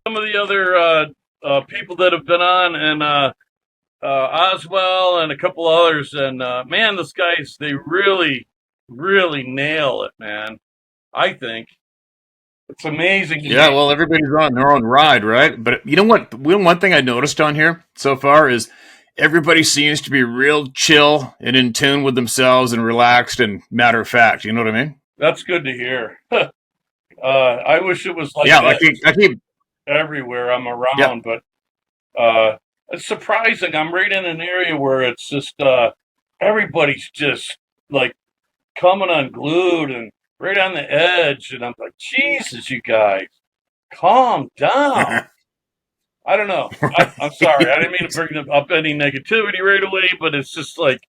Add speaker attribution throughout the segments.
Speaker 1: some of the other people that have been on, and Oswell and a couple others. And man, those guys, they really, really nail it, man. I think it's amazing.
Speaker 2: Yeah, well, everybody's on their own ride, right? But you know what? One thing I noticed on here so far is everybody seems to be real chill and in tune with themselves and relaxed and matter of fact. You know what I mean?
Speaker 1: That's good to hear. I wish it was like
Speaker 2: Yeah,
Speaker 1: that
Speaker 2: I keep,
Speaker 1: everywhere I'm
Speaker 2: yeah.
Speaker 1: around, but it's surprising. I'm right in an area where it's just everybody's just like coming unglued and right on the edge, and I'm like, Jesus, you guys, calm down. I don't know. I'm sorry. I didn't mean to bring up any negativity right away, but it's just like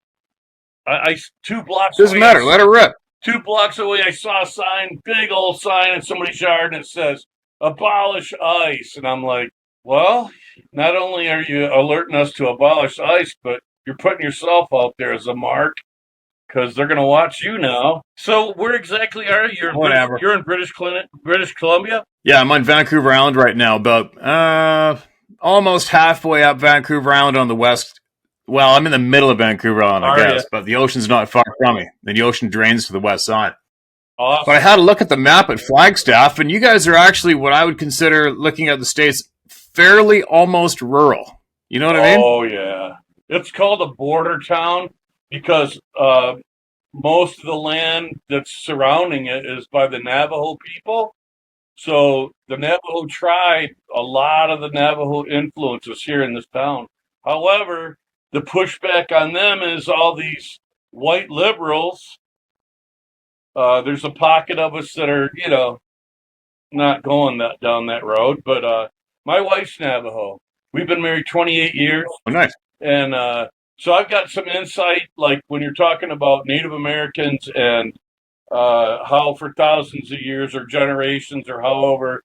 Speaker 1: I 2 blocks
Speaker 2: Doesn't
Speaker 1: away.
Speaker 2: matter. Let her rip.
Speaker 1: 2 blocks away, I saw a sign, big old sign in somebody's yard, and it says "Abolish ICE," and I'm like, well, not only are you alerting us to abolish ICE, but you're putting yourself out there as a mark because they're going to watch you now. So where exactly are you?
Speaker 2: Whatever.
Speaker 1: You're in British Columbia?
Speaker 2: Yeah, I'm on Vancouver Island right now, about almost halfway up Vancouver Island on the west. Well, I'm in the middle of Vancouver Island, I
Speaker 1: Are you?
Speaker 2: guess, but the ocean's not far from me. And the ocean drains to the west side. But I
Speaker 1: Awesome.
Speaker 2: had a look at the map at Flagstaff, and you guys are actually what I would consider, looking at the states, fairly almost rural. You know what I mean?
Speaker 1: Oh, yeah. It's called a border town because most of the land that's surrounding it is by the Navajo people. So the Navajo tribe, a lot of the Navajo influence is here in this town. However, the pushback on them is all these white liberals. There's a pocket of us that are, not going down that road. But my wife's Navajo. We've been married 28 years,
Speaker 2: Oh, nice.
Speaker 1: and so I've got some insight, like when you're talking about Native Americans and how for thousands of years or generations or however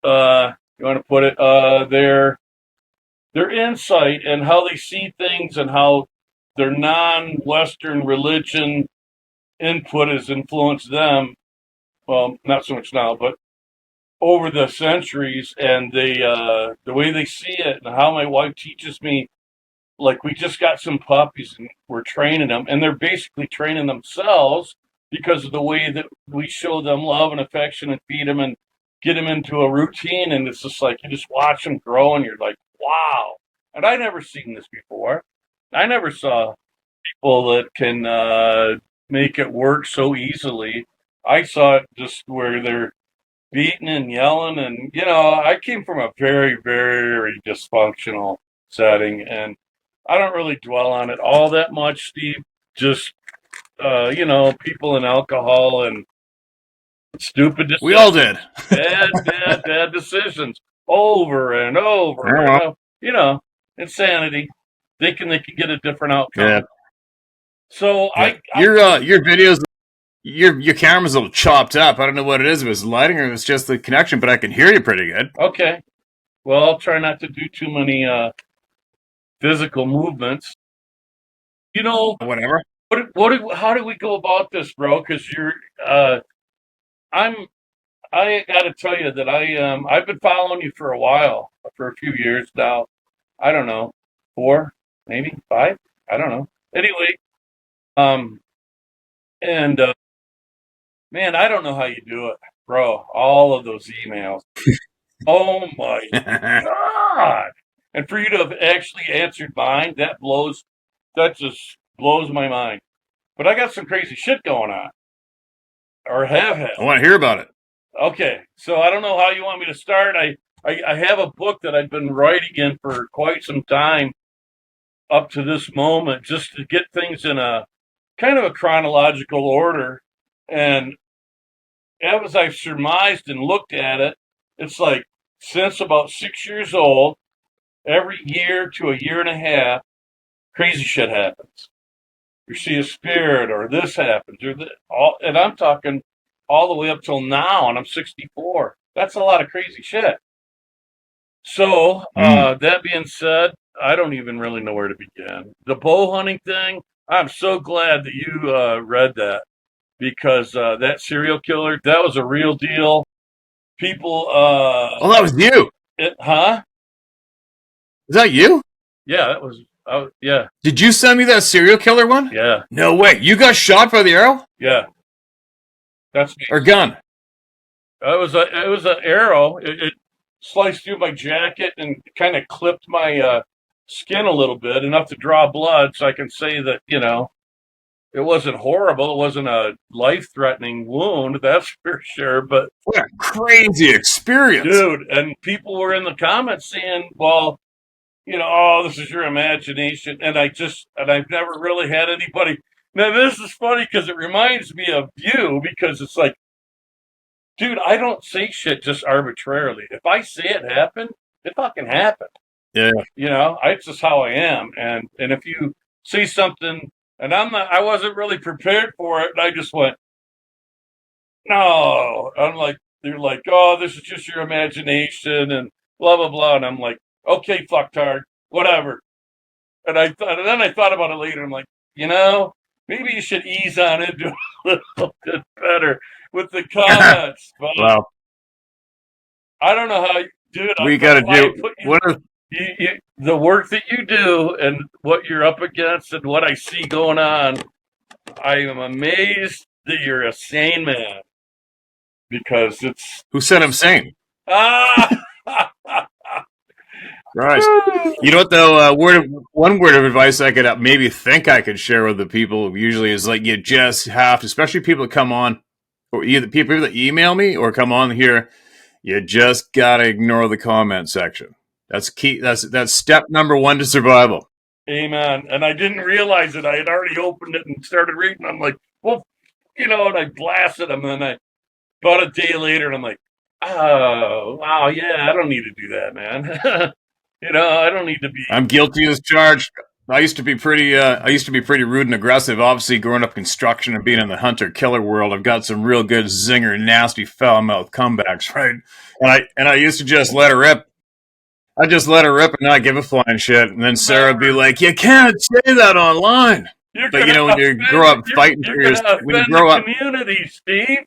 Speaker 1: you want to put it, their insight and how they see things and how their non-Western religion input has influenced them. Well, not so much now, but over the centuries, and the way they see it, and how my wife teaches me. Like we just got some puppies and we're training them, and they're basically training themselves because of the way that we show them love and affection and feed them and get them into a routine. And it's just like you just watch them grow, and you're like, wow. And I never seen this before. I never saw people that can make it work so easily. I saw it just where they're beating and yelling, and I came from a very, very dysfunctional setting, and I don't really dwell on it all that much, Steve. Just people and alcohol and stupid
Speaker 2: We all
Speaker 1: decisions,
Speaker 2: did.
Speaker 1: bad decisions over and over. Insanity. They can get a different outcome.
Speaker 2: Yeah.
Speaker 1: So
Speaker 2: Yeah.
Speaker 1: I
Speaker 2: Your videos, your camera's a little chopped up. I don't know what it is. If it's lighting or if it's just the connection, but I can hear you pretty good.
Speaker 1: okay. Well, I'll try not to do too many physical movements. You know,
Speaker 2: Whatever.
Speaker 1: how do we go about this, bro? Because uh, I'm, I got to tell you that I've been following you for a while, for a few years now. I don't know, 4, maybe 5. I don't know. Anyway, um, and man, I don't know how you do it, bro. All of those emails. Oh my God! And for you to have actually answered mine, that just blows my mind. But I got some crazy shit going on, or have had.
Speaker 2: I want to hear about it.
Speaker 1: Okay, so I don't know how you want me to start. I have a book that I've been writing in for quite some time up to this moment, just to get things in a kind of a chronological order. And as I've surmised and looked at it, it's like since about 6 years old, every year to a year and a half, crazy shit happens. You see a spirit, or this happens, or and I'm talking all the way up till now, and I'm 64. That's a lot of crazy shit. So,
Speaker 2: Mm.
Speaker 1: that being said, I don't even really know where to begin. The bow hunting thing, I'm so glad that you read that because that serial killer, that was a real deal. People,
Speaker 2: Oh, that was you.
Speaker 1: Huh?
Speaker 2: Is that you?
Speaker 1: Yeah, that was. Yeah,
Speaker 2: Did you send me that serial killer one?
Speaker 1: yeah,
Speaker 2: No way. You got shot by the arrow
Speaker 1: yeah. That's me.
Speaker 2: or gun?
Speaker 1: It was an arrow. It sliced through my jacket and kind of clipped my skin a little bit, enough to draw blood, so I can say that it wasn't horrible. It wasn't a life-threatening wound, that's for sure. But
Speaker 2: What a crazy experience.
Speaker 1: dude, and people were in the comments saying, "Well, oh, this is your imagination." And I've never really had anybody. Now this is funny because it reminds me of you, because it's like, dude, I don't say shit just arbitrarily. If I say it happened, it fucking happened.
Speaker 2: Yeah.
Speaker 1: It's just how I am. And if you say something and I wasn't really prepared for it, and I just went, no. I'm like, they're like, oh, this is just your imagination and blah blah blah. And I'm like, okay, fucktard, whatever. And then I thought about it later. I'm like, maybe you should ease on into a little bit better with the comments. But
Speaker 2: Well,
Speaker 1: I don't know how you do it.
Speaker 2: we got
Speaker 1: That's
Speaker 2: to
Speaker 1: why I
Speaker 2: do
Speaker 1: put
Speaker 2: what are
Speaker 1: the work that you do and what you're up against and what I see going on. I am amazed that you're a sane man, because it's
Speaker 2: who said I'm sane?
Speaker 1: ah.
Speaker 2: Christ. You know what though? One word of advice I could maybe think I could share with the people usually is like you just have to, especially people that come on, or either people that email me or come on here. You just gotta ignore the comment section. That's key. That's step number one to survival.
Speaker 1: Amen. And I didn't realize it. I had already opened it and started reading. I'm like, well, and I blasted them. And then about a day later, and I'm like, oh, wow, yeah, I don't need to do that, man. I don't need to be.
Speaker 2: I'm guilty as charged. I used to be pretty. I used to be pretty rude and aggressive. Obviously, growing up construction and being in the hunter-killer world, I've got some real good zinger, nasty, foul-mouthed comebacks, right? And I used to just let her rip. I just let her rip and not give a flying shit. And then Sarah would be like, "You can't say that online."
Speaker 1: You're
Speaker 2: But
Speaker 1: gonna
Speaker 2: when you grow up fighting for
Speaker 1: you're
Speaker 2: your,
Speaker 1: gonna
Speaker 2: when you
Speaker 1: offend
Speaker 2: grow
Speaker 1: the
Speaker 2: up,
Speaker 1: community, Steve.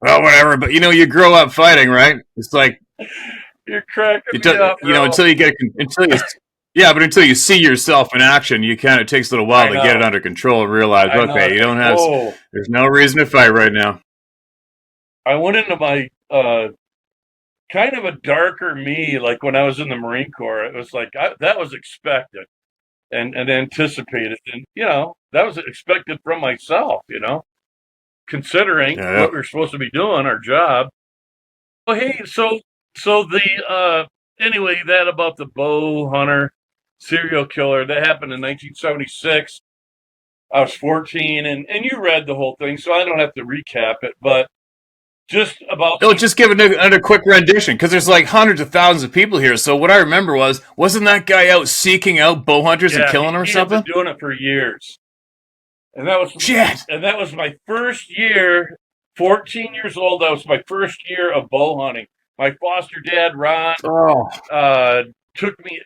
Speaker 2: well, whatever. But you grow up fighting, right? It's like
Speaker 1: You're cracking
Speaker 2: it
Speaker 1: me up, bro.
Speaker 2: until you get until you yeah, but until you see yourself in action, you kind of takes a little while
Speaker 1: I
Speaker 2: to get it
Speaker 1: know.
Speaker 2: under control and realize,
Speaker 1: I know.
Speaker 2: okay,
Speaker 1: It's
Speaker 2: you
Speaker 1: like,
Speaker 2: don't have,
Speaker 1: whoa.
Speaker 2: there's no reason to fight right now.
Speaker 1: I went into my kind of a darker me, like when I was in the Marine Corps. It was like that was expected and anticipated, and that was expected from myself. Considering
Speaker 2: Yeah,
Speaker 1: what we're supposed to be doing, our job. Well, hey, so the anyway, that about the bow hunter serial killer that happened in 1976. I was 14, and you read the whole thing, so I don't have to recap it. But just about
Speaker 2: no, just give it a quick rendition because there's like hundreds of thousands of people here. So what I remember wasn't that guy out seeking out bow hunters and
Speaker 1: yeah,
Speaker 2: killing them or
Speaker 1: he had been
Speaker 2: something?
Speaker 1: doing it for years, and that was
Speaker 2: Shit.
Speaker 1: my first year. 14 years old. That was my first year of bow hunting. My foster dad, Ron,
Speaker 2: Oh,
Speaker 1: uh, took me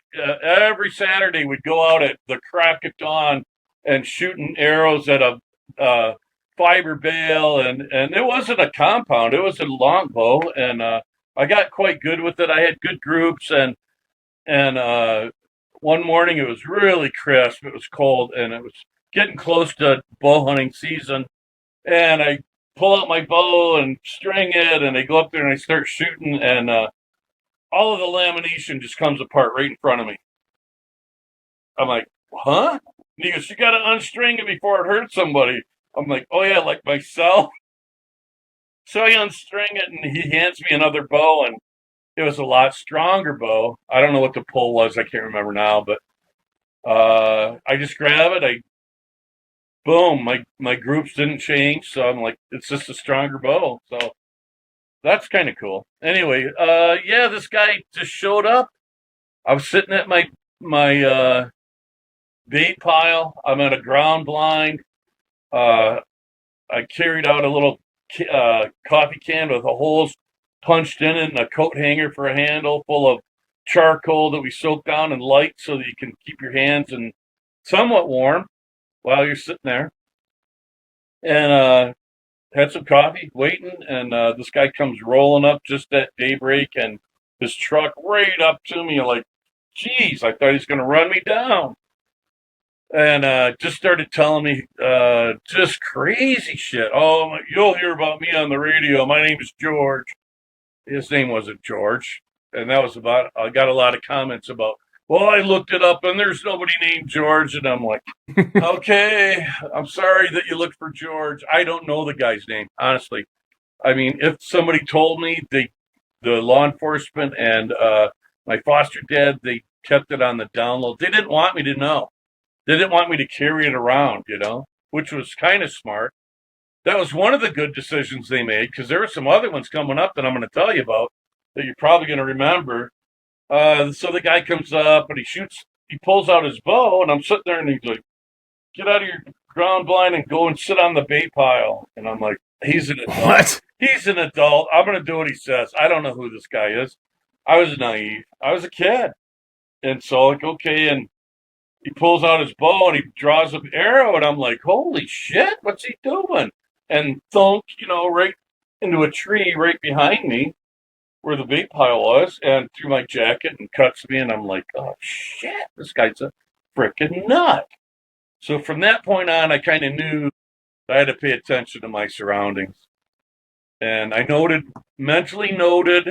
Speaker 1: every Saturday. We'd go out at the crack of dawn and shooting arrows at a fiber bale, and it wasn't a compound; it was a longbow, and I got quite good with it. I had good groups, and one morning it was really crisp. It was cold, and it was getting close to bow hunting season, and I pull out my bow and string it, and I go up there and I start shooting, and all of the lamination just comes apart right in front of me. I'm like, huh? And he goes, you got to unstring it before it hurts somebody. I'm like, oh yeah, like myself. So I unstring it, and he hands me another bow, and it was a lot stronger bow. I don't know what the pull was. I can't remember now, but I just grab it. Boom, my groups didn't change, so I'm like, it's just a stronger bow. So that's kind of cool. Anyway, yeah, this guy just showed up. I was sitting at my bait pile. I'm at a ground blind. Uh, I carried out a little coffee can with the holes punched in it and a coat hanger for a handle full of charcoal that we soak down in light so that you can keep your hands and somewhat warm while you're sitting there. And had some coffee waiting, and this guy comes rolling up just at daybreak, and his truck right up to me, like, geez, I thought he was going to run me down. And just started telling me just crazy shit. Oh, you'll hear about me on the radio. My name is George. His name wasn't George. And that was about, I got a lot of comments about, well, I looked it up and there's nobody named George. And I'm like, okay, I'm sorry that you looked for George. I don't know the guy's name, honestly. I mean, if somebody told me, the law enforcement and my foster dad, they kept it on the down low. They didn't want me to know. They didn't want me to carry it around, which was kind of smart. That was one of the good decisions they made, because there are some other ones coming up that I'm going to tell you about that you're probably going to remember. So the guy comes up and he pulls out his bow, and I'm sitting there and he's like, get out of your ground blind and go and sit on the bait pile. And I'm like, he's an adult.
Speaker 2: What?
Speaker 1: He's an adult. I'm going to do what he says. I don't know who this guy is. I was naive. I was a kid. And so, like, okay, and he pulls out his bow and he draws an arrow, and I'm like, holy shit, what's he doing? And thunk, right into a tree right behind me where the bait pile was, and through my jacket, and cuts me, and I'm like, oh shit, this guy's a freaking nut. So from that point on, I kind of knew I had to pay attention to my surroundings. And I mentally noted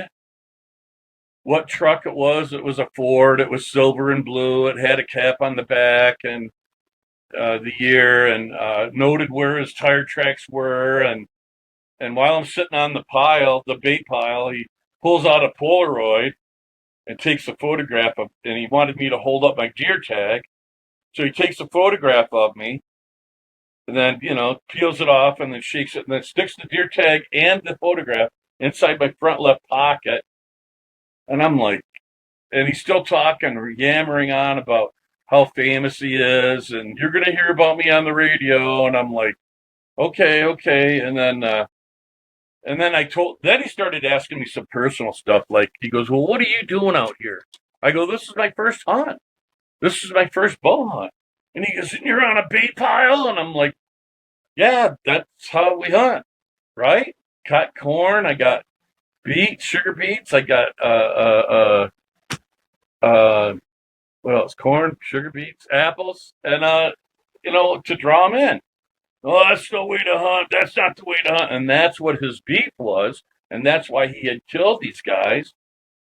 Speaker 1: what truck it was. It was a Ford. It was silver and blue. It had a cap on the back and the year, and noted where his tire tracks were. And while I'm sitting on the bait pile, he pulls out a Polaroid and takes a photograph of, and he wanted me to hold up my deer tag. So he takes a photograph of me and then, peels it off and then shakes it and then sticks the deer tag and the photograph inside my front left pocket. And I'm like, and he's still talking or yammering on about how famous he is, and you're going to hear about me on the radio. And I'm like, okay, okay. Then he started asking me some personal stuff. Like, he goes, well, what are you doing out here? I go, this is my first hunt. This is my first bow hunt. And he goes, and you're on a bait pile? And I'm like, yeah, that's how we hunt, right? Cut corn. I got beets, sugar beets. I got, what else? Corn, sugar beets, apples, and, to draw them in. Oh, that's no way to hunt. That's not the way to hunt. And that's what his beef was. And that's why he had killed these guys,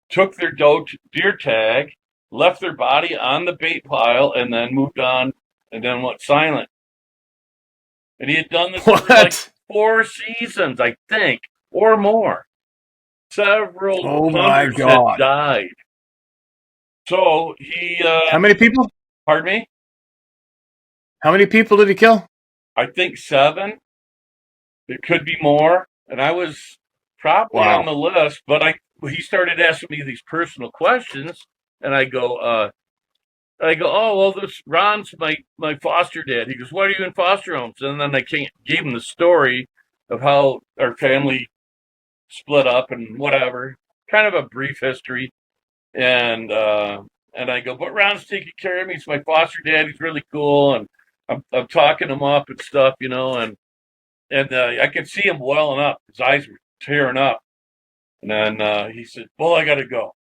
Speaker 1: took their deer tag, left their body on the bait pile, and then moved on and then went silent. And he had done this for like 4 seasons, I think, or more. Several hunters had died. So he...
Speaker 2: How many people?
Speaker 1: Pardon me?
Speaker 2: How many people did he kill?
Speaker 1: I think 7. It could be more. And I was probably on the list, but he started asking me these personal questions, and I go, oh, well, this Ron's my foster dad. He goes, why are you in foster homes? And then I gave him the story of how our family split up and whatever, kind of a brief history. And I go, but Ron's taking care of me. He's my foster dad. He's really cool. And I'm talking him up and stuff, and I could see him welling up. His eyes were tearing up. And then he said, well, I got to go.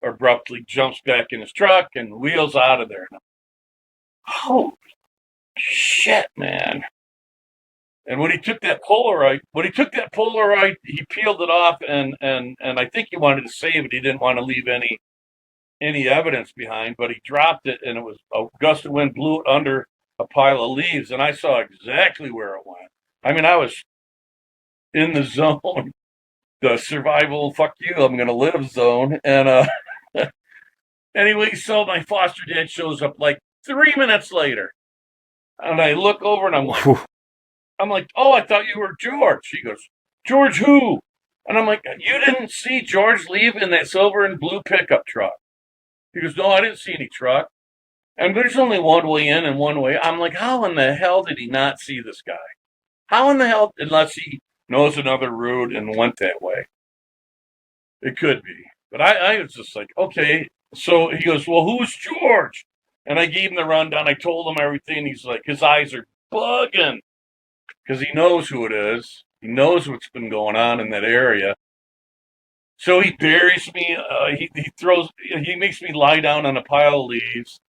Speaker 1: Abruptly jumps back in his truck and wheels out of there. Holy shit, man. And when he took that Polaroid, he peeled it off and I think he wanted to save it. He didn't want to leave any evidence behind, but he dropped it, and it was a gust of wind blew it under a pile of leaves, and I saw exactly where it went. I mean, I was in the zone, the survival, fuck you, I'm going to live zone. And anyway, so my foster dad shows up like 3 minutes later, and I look over and I'm like, oh, I thought you were George. He goes, George who? And I'm like, you didn't see George leave in that silver and blue pickup truck? He goes, no, I didn't see any truck. And there's only one way in and one way. I'm like, how in the hell did he not see this guy? How in the hell, unless he knows another route and went that way? It could be. But I was just like, okay. So he goes, well, who's George? And I gave him the rundown. I told him everything. He's like, his eyes are bugging because he knows who it is. He knows what's been going on in that area. So he buries me. He makes me lie down on a pile of leaves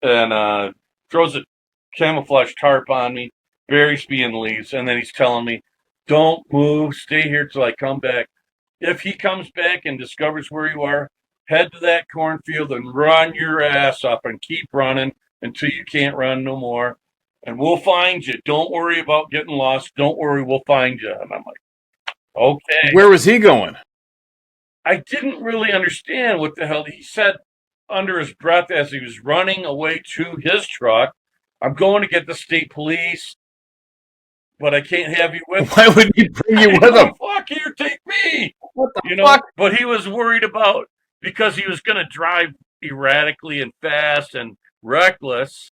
Speaker 1: and throws a camouflage tarp on me, buries me in the leaves, and then he's telling me, "Don't move, stay here till I come back. If he comes back and discovers where you are, head to that cornfield and run your ass up and keep running until you can't run no more. And we'll find you. Don't worry about getting lost. Don't worry, we'll find you." And I'm like, okay.
Speaker 2: Where was he going?
Speaker 1: I didn't really understand what the hell he said under his breath as he was running away to his truck. "I'm going to get the state police, but I can't have you with
Speaker 2: Why
Speaker 1: me."
Speaker 2: would he bring you
Speaker 1: I
Speaker 2: with him?
Speaker 1: know, fuck you, take me.
Speaker 2: What the
Speaker 1: You know,
Speaker 2: fuck?
Speaker 1: but he was worried about because he was going to drive erratically and fast and reckless.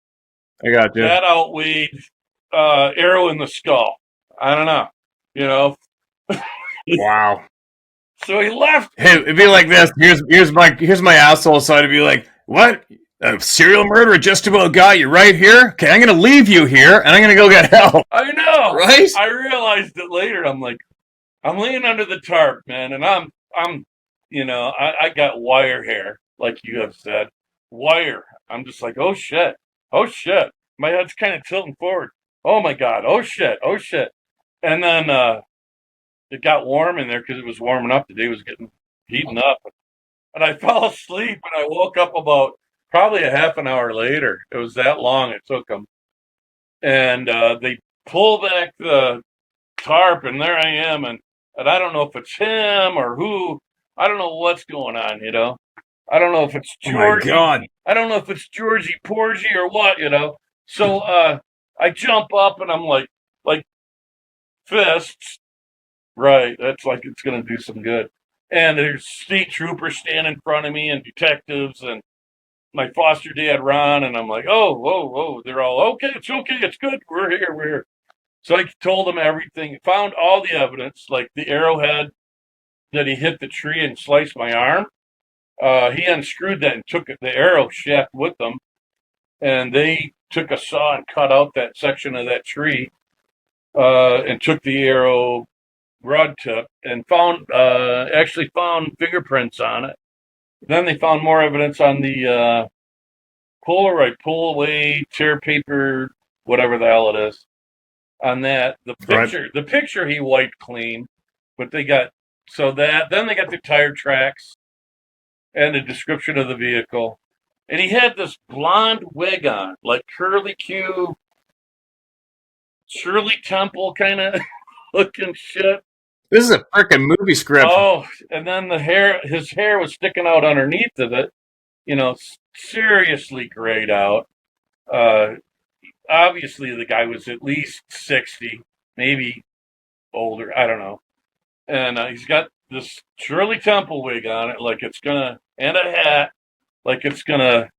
Speaker 2: I got you.
Speaker 1: That outweighed arrow in the skull. I don't know, you know.
Speaker 2: Wow.
Speaker 1: So he left.
Speaker 2: Hey, it'd be like this. Here's my asshole side. It'd be like, what? A serial murderer just about got you right here? Okay, I'm gonna leave you here and I'm gonna go get help.
Speaker 1: I know.
Speaker 2: Right?
Speaker 1: I realized it later. I'm like, I'm laying under the tarp, man, and I got wire hair, like you have said, wire. I'm just like, oh shit, oh shit. My head's kind of tilting forward. Oh my god, oh shit, oh shit. And then it got warm in there because it was warming up. The day was getting heating up, and I fell asleep, and I woke up about probably a half an hour later. It was that long it took them, and they pull back the tarp, and there I am, and I don't know if it's him or who. I don't know what's going on, you know. I don't know if it's
Speaker 2: Oh my
Speaker 1: Georgie.
Speaker 2: god.
Speaker 1: I don't know if it's Georgie Porgy or what, you know. So I jump up and I'm like fists, right? That's like it's gonna do some good. And there's state troopers standing in front of me and detectives and my foster dad Ron, and I'm like, oh, whoa, whoa. They're all okay. It's okay. It's good. We're here. We're here. So I told him everything, found all the evidence, like the arrowhead that he hit the tree and sliced my arm. He unscrewed that and took the arrow shaft with them, and they took a saw and cut out that section of that tree and took the arrow rod tip and actually found fingerprints on it. Then they found more evidence on the Polaroid pull away tear paper, whatever the hell it is. On that,
Speaker 2: Right.
Speaker 1: the picture he wiped clean, but they got then they got the tire tracks and the description of the vehicle, and he had this blonde wig on, like curly Q, Shirley Temple kind of looking shit.
Speaker 2: This is a freaking movie script.
Speaker 1: Oh, and then his hair was sticking out underneath of it, you know, seriously grayed out. Uh, Obviously, the guy was at least 60, maybe older. I don't know. And he's got this Shirley Temple wig on it, like it's gonna, and a hat, like it's gonna,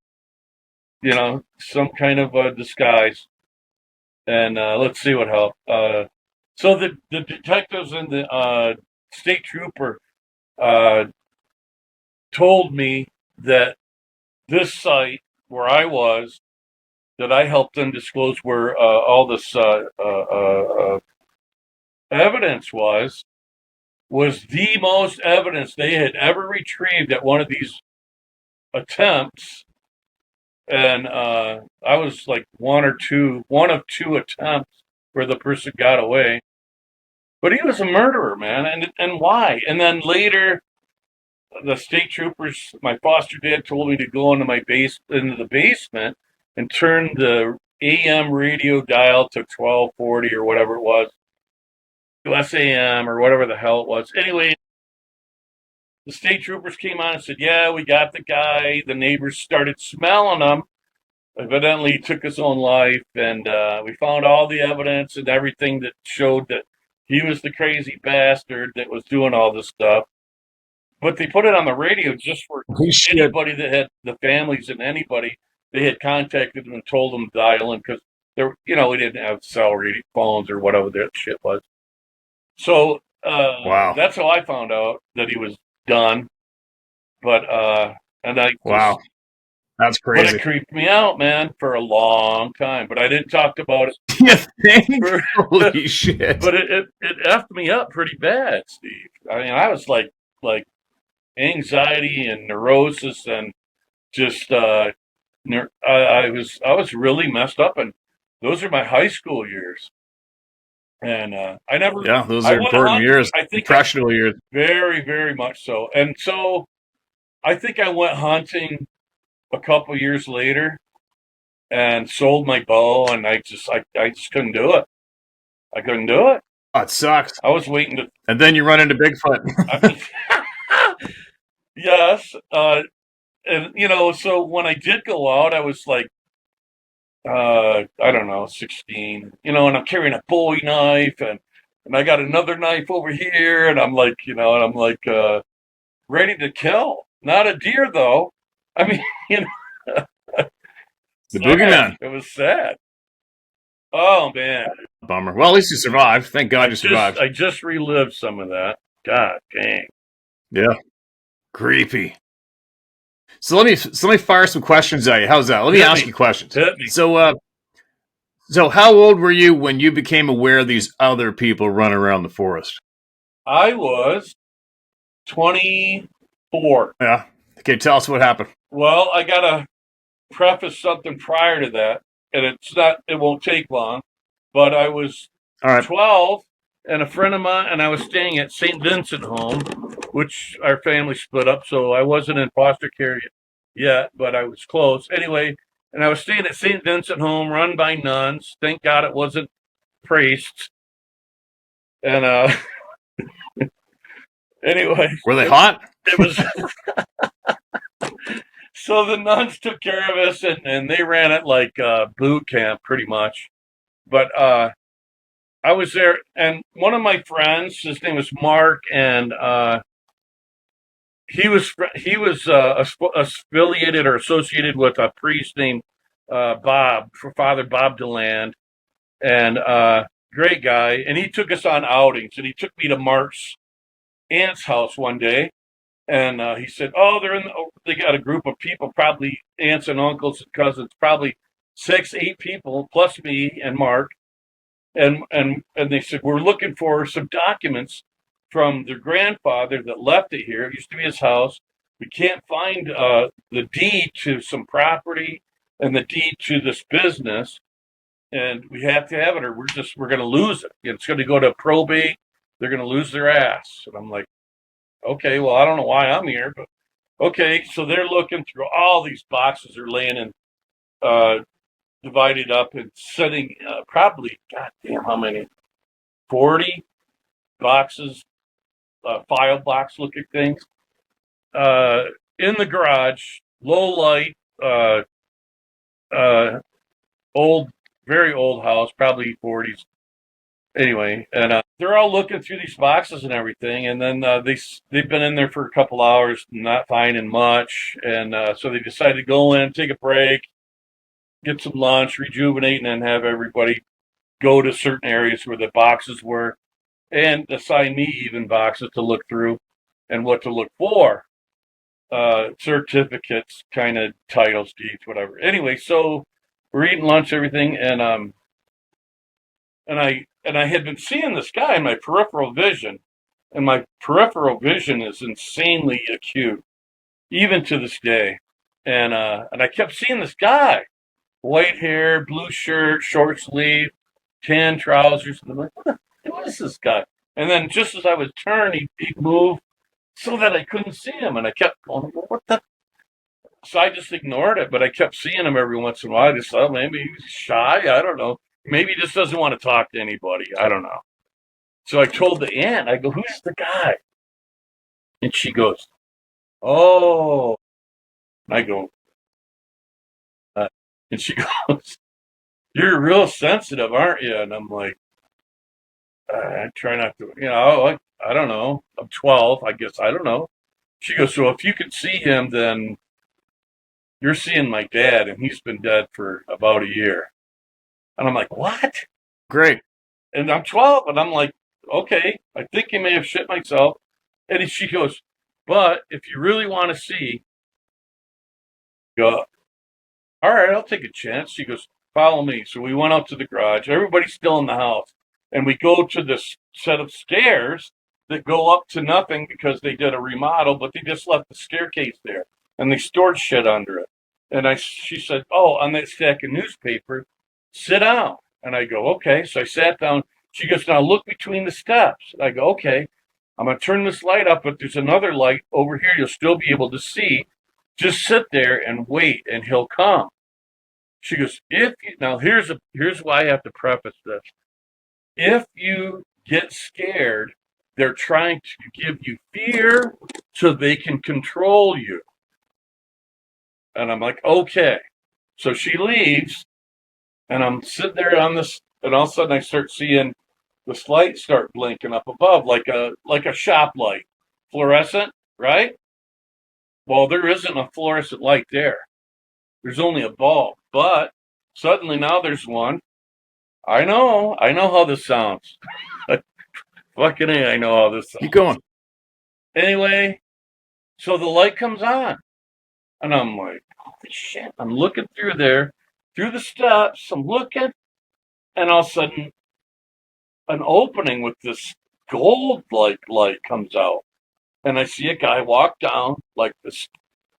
Speaker 1: some kind of disguise. And let's see what helped. So the detectives and the state trooper uh, told me that this site where I was, that I helped them disclose where all this evidence was the most evidence they had ever retrieved at one of these attempts. And I was like one of two attempts where the person got away. But he was a murderer, man. And why? And then later, the state troopers, my foster dad told me to go into into the basement and turn the AM radio dial to 1240 or whatever it was, to SAM or whatever the hell it was. Anyway, the state troopers came on and said, "Yeah, we got the guy." The neighbors started smelling him. Evidently, he took his own life, and we found all the evidence and everything that showed that he was the crazy bastard that was doing all this stuff. But they put it on the radio just for anybody that had the families and anybody they had contacted them and told them to dial in because we didn't have cell radio phones or whatever that shit was. So
Speaker 2: Wow.
Speaker 1: that's how I found out that he was done. But
Speaker 2: Wow. That's
Speaker 1: but
Speaker 2: crazy.
Speaker 1: it creeped me out, man, for a long time. But I didn't talk about it.
Speaker 2: You think? Holy shit.
Speaker 1: But it effed me up pretty bad, Steve. I mean, I was like anxiety and neurosis and just I was really messed up, and those are my high school years. And
Speaker 2: Yeah, those
Speaker 1: I
Speaker 2: are
Speaker 1: went
Speaker 2: important
Speaker 1: hunting.
Speaker 2: years,
Speaker 1: I think I
Speaker 2: impressionable years.
Speaker 1: very, very much so. And so I think I went hunting a couple years later and sold my bow, and I just couldn't do it. I couldn't do it.
Speaker 2: Oh, it sucks.
Speaker 1: I was waiting to.
Speaker 2: And then you run into Bigfoot.
Speaker 1: I mean, yes, and so when I did go out, I was like, I don't know, 16, and I'm carrying a Bowie knife, and I got another knife over here, and I'm like, and I'm like, ready to kill. Not a deer though. I mean, you know,
Speaker 2: The
Speaker 1: sad.
Speaker 2: boogeyman.
Speaker 1: It was sad. Oh man,
Speaker 2: Bummer. Well, at least you survived. Thank God you survived.
Speaker 1: I just relived some of that. God dang.
Speaker 2: Yeah. Creepy. So let me fire some questions at you. How's that? Let me
Speaker 1: Hit
Speaker 2: ask
Speaker 1: me.
Speaker 2: you questions.
Speaker 1: Hit me.
Speaker 2: So how old were you when you became aware of these other people running around the forest?
Speaker 1: I was 24.
Speaker 2: Yeah. Okay, tell us what happened.
Speaker 1: Well, I gotta preface something prior to that, and it won't take long, but I was
Speaker 2: All right.
Speaker 1: 12, and a friend of mine, and I was staying at St. Vincent Home, which our family split up, so I wasn't in foster care yet, but I was close. Anyway, and I was staying at St. Vincent Home, run by nuns. Thank God it wasn't priests. And anyway,
Speaker 2: Were they hot?
Speaker 1: it was so the nuns took care of us, and they ran it like boot camp pretty much. But I was there, and one of my friends, his name was Mark, and he was affiliated or associated with a priest named Bob, for Father Bob Deland, and great guy. And he took us on outings, and he took me to Mark's aunt's house one day, and he said, "Oh, they got a group of people, probably aunts and uncles and cousins, probably 6, 8 people plus me and Mark." And they said, "We're looking for some documents from their grandfather that left it here. It used to be his house. We can't find the deed to some property and the deed to this business, and we have to have it, or we're going to lose it. It's going to go to probate. They're going to lose their ass." And I'm like, "Okay, well, I don't know why I'm here, but okay." So they're looking through all these boxes. They're laying in uh, divided up and setting probably, God damn, how many? 40 boxes, file box looking things, uh, in the garage, low light, uh, old, very old house, probably 40s. Anyway, and they're all looking through these boxes and everything, and then they've been in there for a couple hours, not finding much, and so they decided to go in, take a break, get some lunch, rejuvenate, and then have everybody go to certain areas where the boxes were, and assign me even boxes to look through and what to look for. Certificates, kind of titles, deeds, whatever. Anyway, so we're eating lunch, everything, and I had been seeing this guy in my peripheral vision, and my peripheral vision is insanely acute, even to this day. And I kept seeing this guy, white hair, blue shirt, short sleeve, tan trousers, and I'm like, who is this guy? And then just as I was turning, he'd move so that I couldn't see him, and I kept going, well, what the? So I just ignored it, but I kept seeing him every once in a while. I just thought maybe he's shy. I don't know. Maybe he just doesn't want to talk to anybody. I don't know. So I told the aunt, I go, who's the guy? And she goes, oh. I go, uh, and she goes, you're real sensitive, aren't you? And I'm like, I try not to, I don't know. I'm 12, I guess. I don't know. She goes, so if you can see him, then you're seeing my dad, and he's been dead for about a year. And I'm like, what?
Speaker 2: Great.
Speaker 1: And I'm 12, and I'm like, okay, I think he may have shit myself. And she goes, but if you really want to see, go, all right, I'll take a chance. She goes, follow me. So we went out to the garage. Everybody's still in the house. And we go to this set of stairs that go up to nothing because they did a remodel, but they just left the staircase there and they stored shit under it. And she said, "Oh, on that stack of newspaper, sit down." And I go, "Okay." So I sat down. She goes, "Now look between the steps." And I go, "Okay." I'm going to turn this light up, but there's another light over here you'll still be able to see. Just sit there and wait, and he'll come. She goes, "If you, now here's why I have to preface this. If you get scared, they're trying to give you fear so they can control you." And I'm like, "Okay." So she leaves, and I'm sitting there on this, and all of a sudden I start seeing this light start blinking up above, like a shop light, fluorescent, right? Well, there isn't a fluorescent light there. There's only a bulb, but suddenly now there's one. I know how this sounds. Fucking A, I know how this sounds.
Speaker 2: Keep going.
Speaker 1: Anyway, so the light comes on, and I'm like, "Holy shit!" I'm looking through there, through the steps. I'm looking, and all of a sudden, an opening with this gold-like light comes out, and I see a guy walk down like this,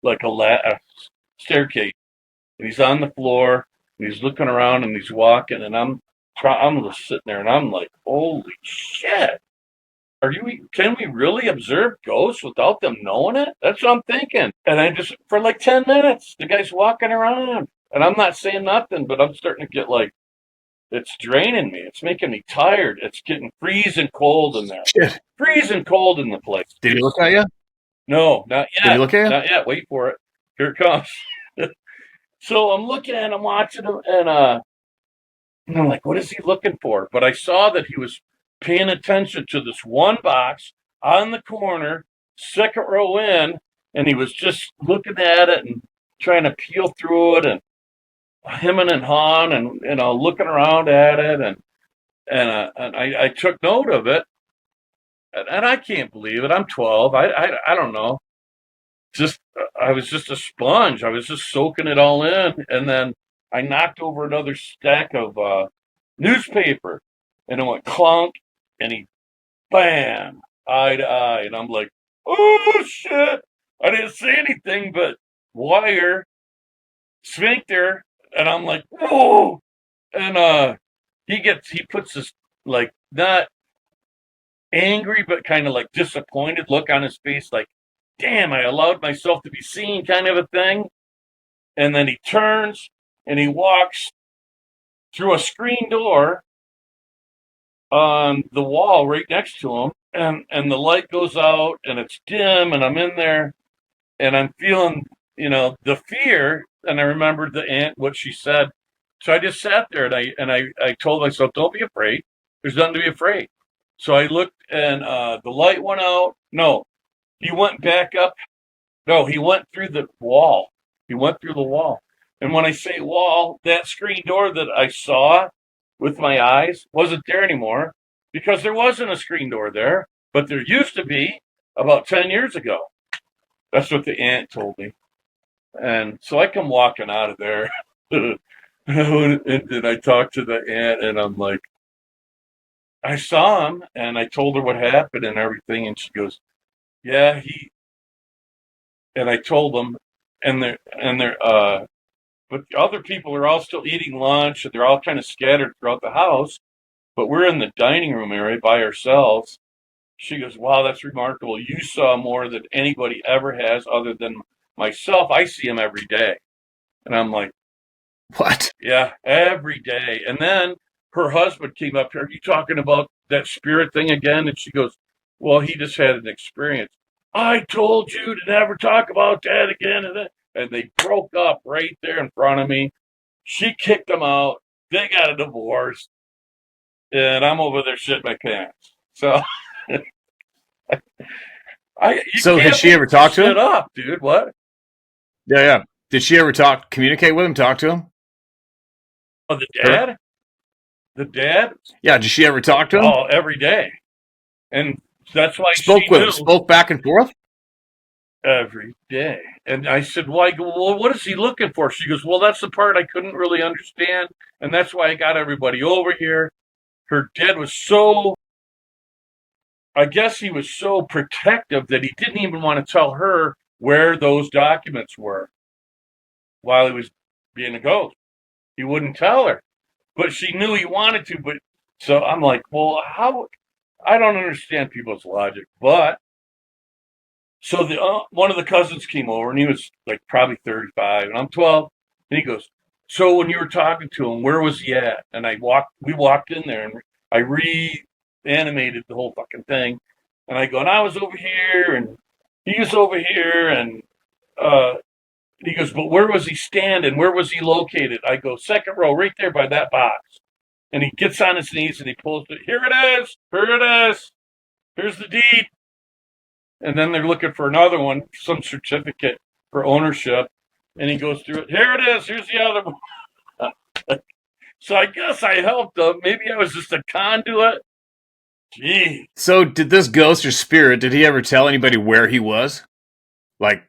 Speaker 1: like a staircase, and he's on the floor, and he's looking around, and he's walking, and I'm just sitting there, and I'm like, "Holy shit! Can we really observe ghosts without them knowing it?" That's what I'm thinking. And I just, for like 10 minutes, the guy's walking around, and I'm not saying nothing, but I'm starting to get like, it's draining me. It's making me tired. It's getting freezing cold in there.
Speaker 2: Shit.
Speaker 1: Freezing cold in the place.
Speaker 2: Did he look at you?
Speaker 1: No, not
Speaker 2: Did he
Speaker 1: yet.
Speaker 2: look at you?
Speaker 1: Not yet. Wait for it. Here it comes. So I'm looking at him, watching him, and I'm like, what is he looking for? But I saw that he was paying attention to this one box on the corner, second row in, and he was just looking at it and trying to peel through it and hemming and hawing and looking around at it, and I took note of it, and I can't believe it. I'm 12. I don't know. Just I was just a sponge. I was just soaking it all in, and then I knocked over another stack of newspaper, and it went clunk, and he bam, eye to eye, and I'm like, "Oh shit!" I didn't say anything, but wire, sphincter, and I'm like, "Whoa!" And he puts this like not angry, but kind of like disappointed look on his face, like, "Damn, I allowed myself to be seen," kind of a thing. And then he turns and he walks through a screen door on the wall right next to him, and the light goes out and it's dim, and I'm in there, and I'm feeling, the fear. And I remembered the aunt, what she said. So I just sat there, and I told myself, "Don't be afraid. There's nothing to be afraid." So I looked, and the light went out. No, he went back up. No, he went through the wall. He went through the wall. And when I say wall, that screen door that I saw with my eyes wasn't there anymore, because there wasn't a screen door there, but there used to be about 10 years ago. That's what the aunt told me. And so I come walking out of there. And then I talked to the aunt, and I'm like, I saw him, and I told her what happened and everything. And she goes, "Yeah, and I told them, and but the other people are all still eating lunch, and they're all kind of scattered throughout the house, but we're in the dining room area by ourselves." She goes, "Wow, that's remarkable. You saw more than anybody ever has other than myself. I see him every day." And I'm like,
Speaker 2: What?
Speaker 1: "Yeah, every day." And then her husband came up here. "Are you talking about that spirit thing again?" And she goes, "Well, he just had an experience." "I told you to never talk about that again." And they broke up right there in front of me. She kicked them out. They got a divorce. And I'm over there shitting my pants. So you
Speaker 2: So
Speaker 1: can't
Speaker 2: had she
Speaker 1: make
Speaker 2: ever
Speaker 1: this
Speaker 2: talked to
Speaker 1: shit
Speaker 2: him?
Speaker 1: up, dude. What?
Speaker 2: Yeah, yeah. Did she ever communicate with him, talk to him?
Speaker 1: Oh, the
Speaker 2: Her?
Speaker 1: dad? The dad?
Speaker 2: Yeah, did she ever talk to him?
Speaker 1: Oh, every day. And that's why
Speaker 2: Spoke
Speaker 1: she
Speaker 2: with him,
Speaker 1: knew
Speaker 2: spoke back and forth?
Speaker 1: every day. And I said, "Well," I go, "well, what is he looking for?" She goes, "Well, that's the part I couldn't really understand. And that's why I got everybody over here." Her dad was so I guess he was so protective that he didn't even want to tell her where those documents were while he was being a ghost. He wouldn't tell her, but she knew he wanted to. But so I'm like, well, how? I don't understand people's logic. But so the one of the cousins came over, and he was like probably 35, and I'm 12, and he goes, so when you were talking to him, where was he at? And we walked in there, and I reanimated the whole fucking thing, and I go, and I was over here, and he was over here, and uh, he goes, but where was he standing? Where was he located? I go, second row, right there by that box. And he gets on his knees and he pulls it. Here it is. Here it is. Here's the deed. And then they're looking for another one, some certificate for ownership. And he goes through it. Here it is. Here's the other one. So I guess I helped him. Maybe I was just a conduit. Gee.
Speaker 2: So did this ghost or spirit, did he ever tell anybody where he was? Like,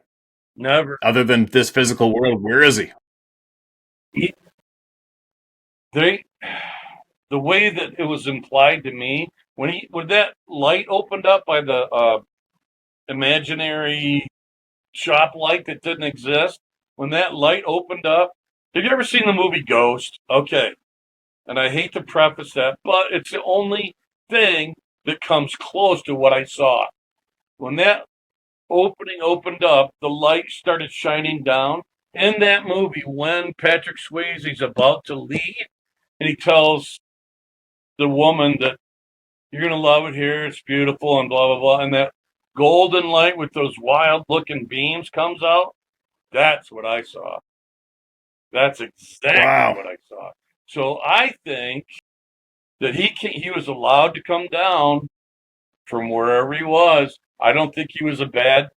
Speaker 1: Never.
Speaker 2: other than this physical world, where is he?
Speaker 1: The way that it was implied to me, when that light opened up by the imaginary shop light that didn't exist, when that light opened up, have you ever seen the movie Ghost? Okay. And I hate to preface that, but it's the only thing that comes close to what I saw. When that opening opened up, the light started shining down. In that movie, when Patrick Swayze's about to leave, and he tells the woman that you're going to love it here, it's beautiful, and blah, blah, blah, and that golden light with those wild-looking beams comes out, that's what I saw. That's exactly what I saw. So I think that he was allowed to come down from wherever he was. I don't think he was a bad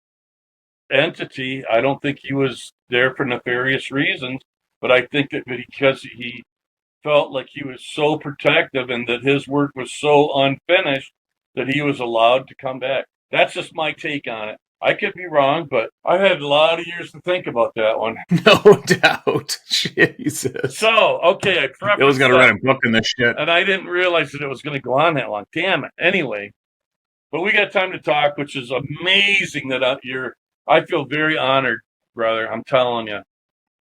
Speaker 1: entity. I don't think he was there for nefarious reasons. But I think that because he felt like he was so protective and that his work was so unfinished that he was allowed to come back. That's just my take on it. I could be wrong, but I've had a lot of years to think about that one.
Speaker 2: No doubt. Jesus.
Speaker 1: So, okay, I prefaced
Speaker 2: I was going to write a book on this shit.
Speaker 1: and I didn't realize that it was going to go on that long. Damn it. Anyway, but we got time to talk, which is amazing that I feel very honored, brother. I'm telling you.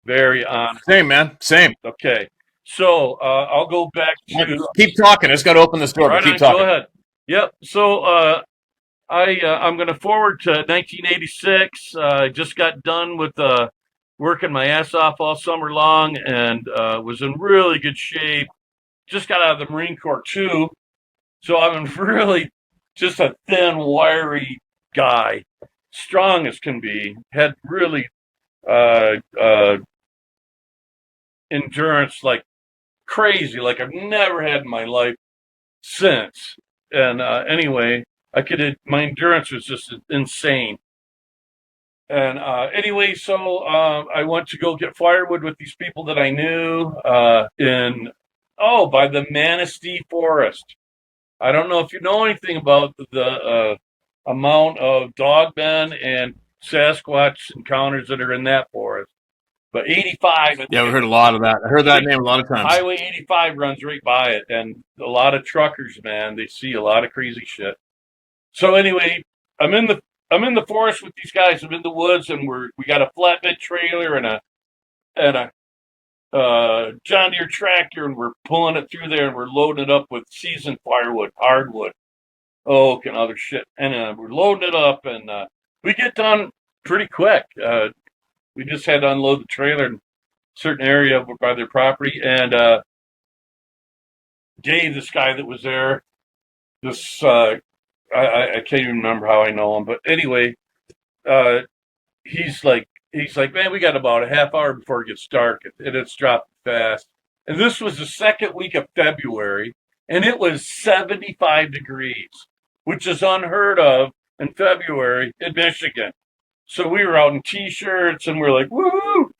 Speaker 1: Very honored.
Speaker 2: Same, man. Same.
Speaker 1: Okay. So, I'll go back to...
Speaker 2: Keep talking. I just got to open this door,
Speaker 1: right
Speaker 2: but keep
Speaker 1: on,
Speaker 2: talking.
Speaker 1: Go ahead. Yep. So, I'm going to forward to 1986. I just got done with working my ass off all summer long and was in really good shape. Just got out of the Marine Corps, too. So I'm really just a thin, wiry guy. Strong as can be. Had really endurance like crazy, like I've never had in my life since. And anyway, my endurance was just insane. And anyway, so I went to go get firewood with these people that I knew by the Manistee Forest. I don't know if you know anything about the amount of Dogman and Sasquatch encounters that are in that forest. But 85...
Speaker 2: Yeah, we heard a lot of that. I heard that name a lot of times.
Speaker 1: Highway 85 runs right by it, and a lot of truckers, man, they see a lot of crazy shit. So anyway, I'm in the forest with these guys. I'm in the woods, and we got a flatbed trailer and a John Deere tractor, and we're pulling it through there, and we're loading it up with seasoned firewood, hardwood, oak, and other shit. And we're loading it up, and we get done pretty quick. We just had to unload the trailer in a certain area by their property, and Dave, this guy that was there, I can't even remember how I know him, but anyway, he's like, man, we got about a half hour before it gets dark, and it's dropping fast. And this was the second week of February, and it was 75 degrees, which is unheard of in February in Michigan. So we were out in T-shirts, and we're like, woo,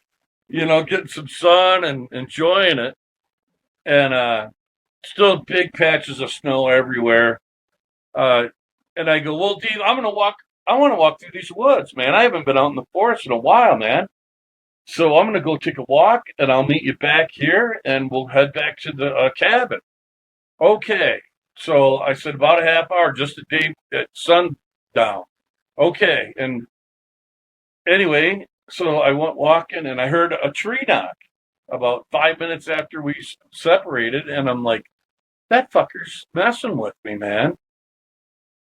Speaker 1: getting some sun and enjoying it. And still big patches of snow everywhere. And I go, well, Dave, I want to walk through these woods, man. I haven't been out in the forest in a while, man. So I'm going to go take a walk, and I'll meet you back here, and we'll head back to the cabin. Okay. So I said, about a half hour, just a day at sundown. Okay. And anyway, so I went walking and I heard a tree knock about 5 minutes after we separated. And I'm like, that fucker's messing with me, man.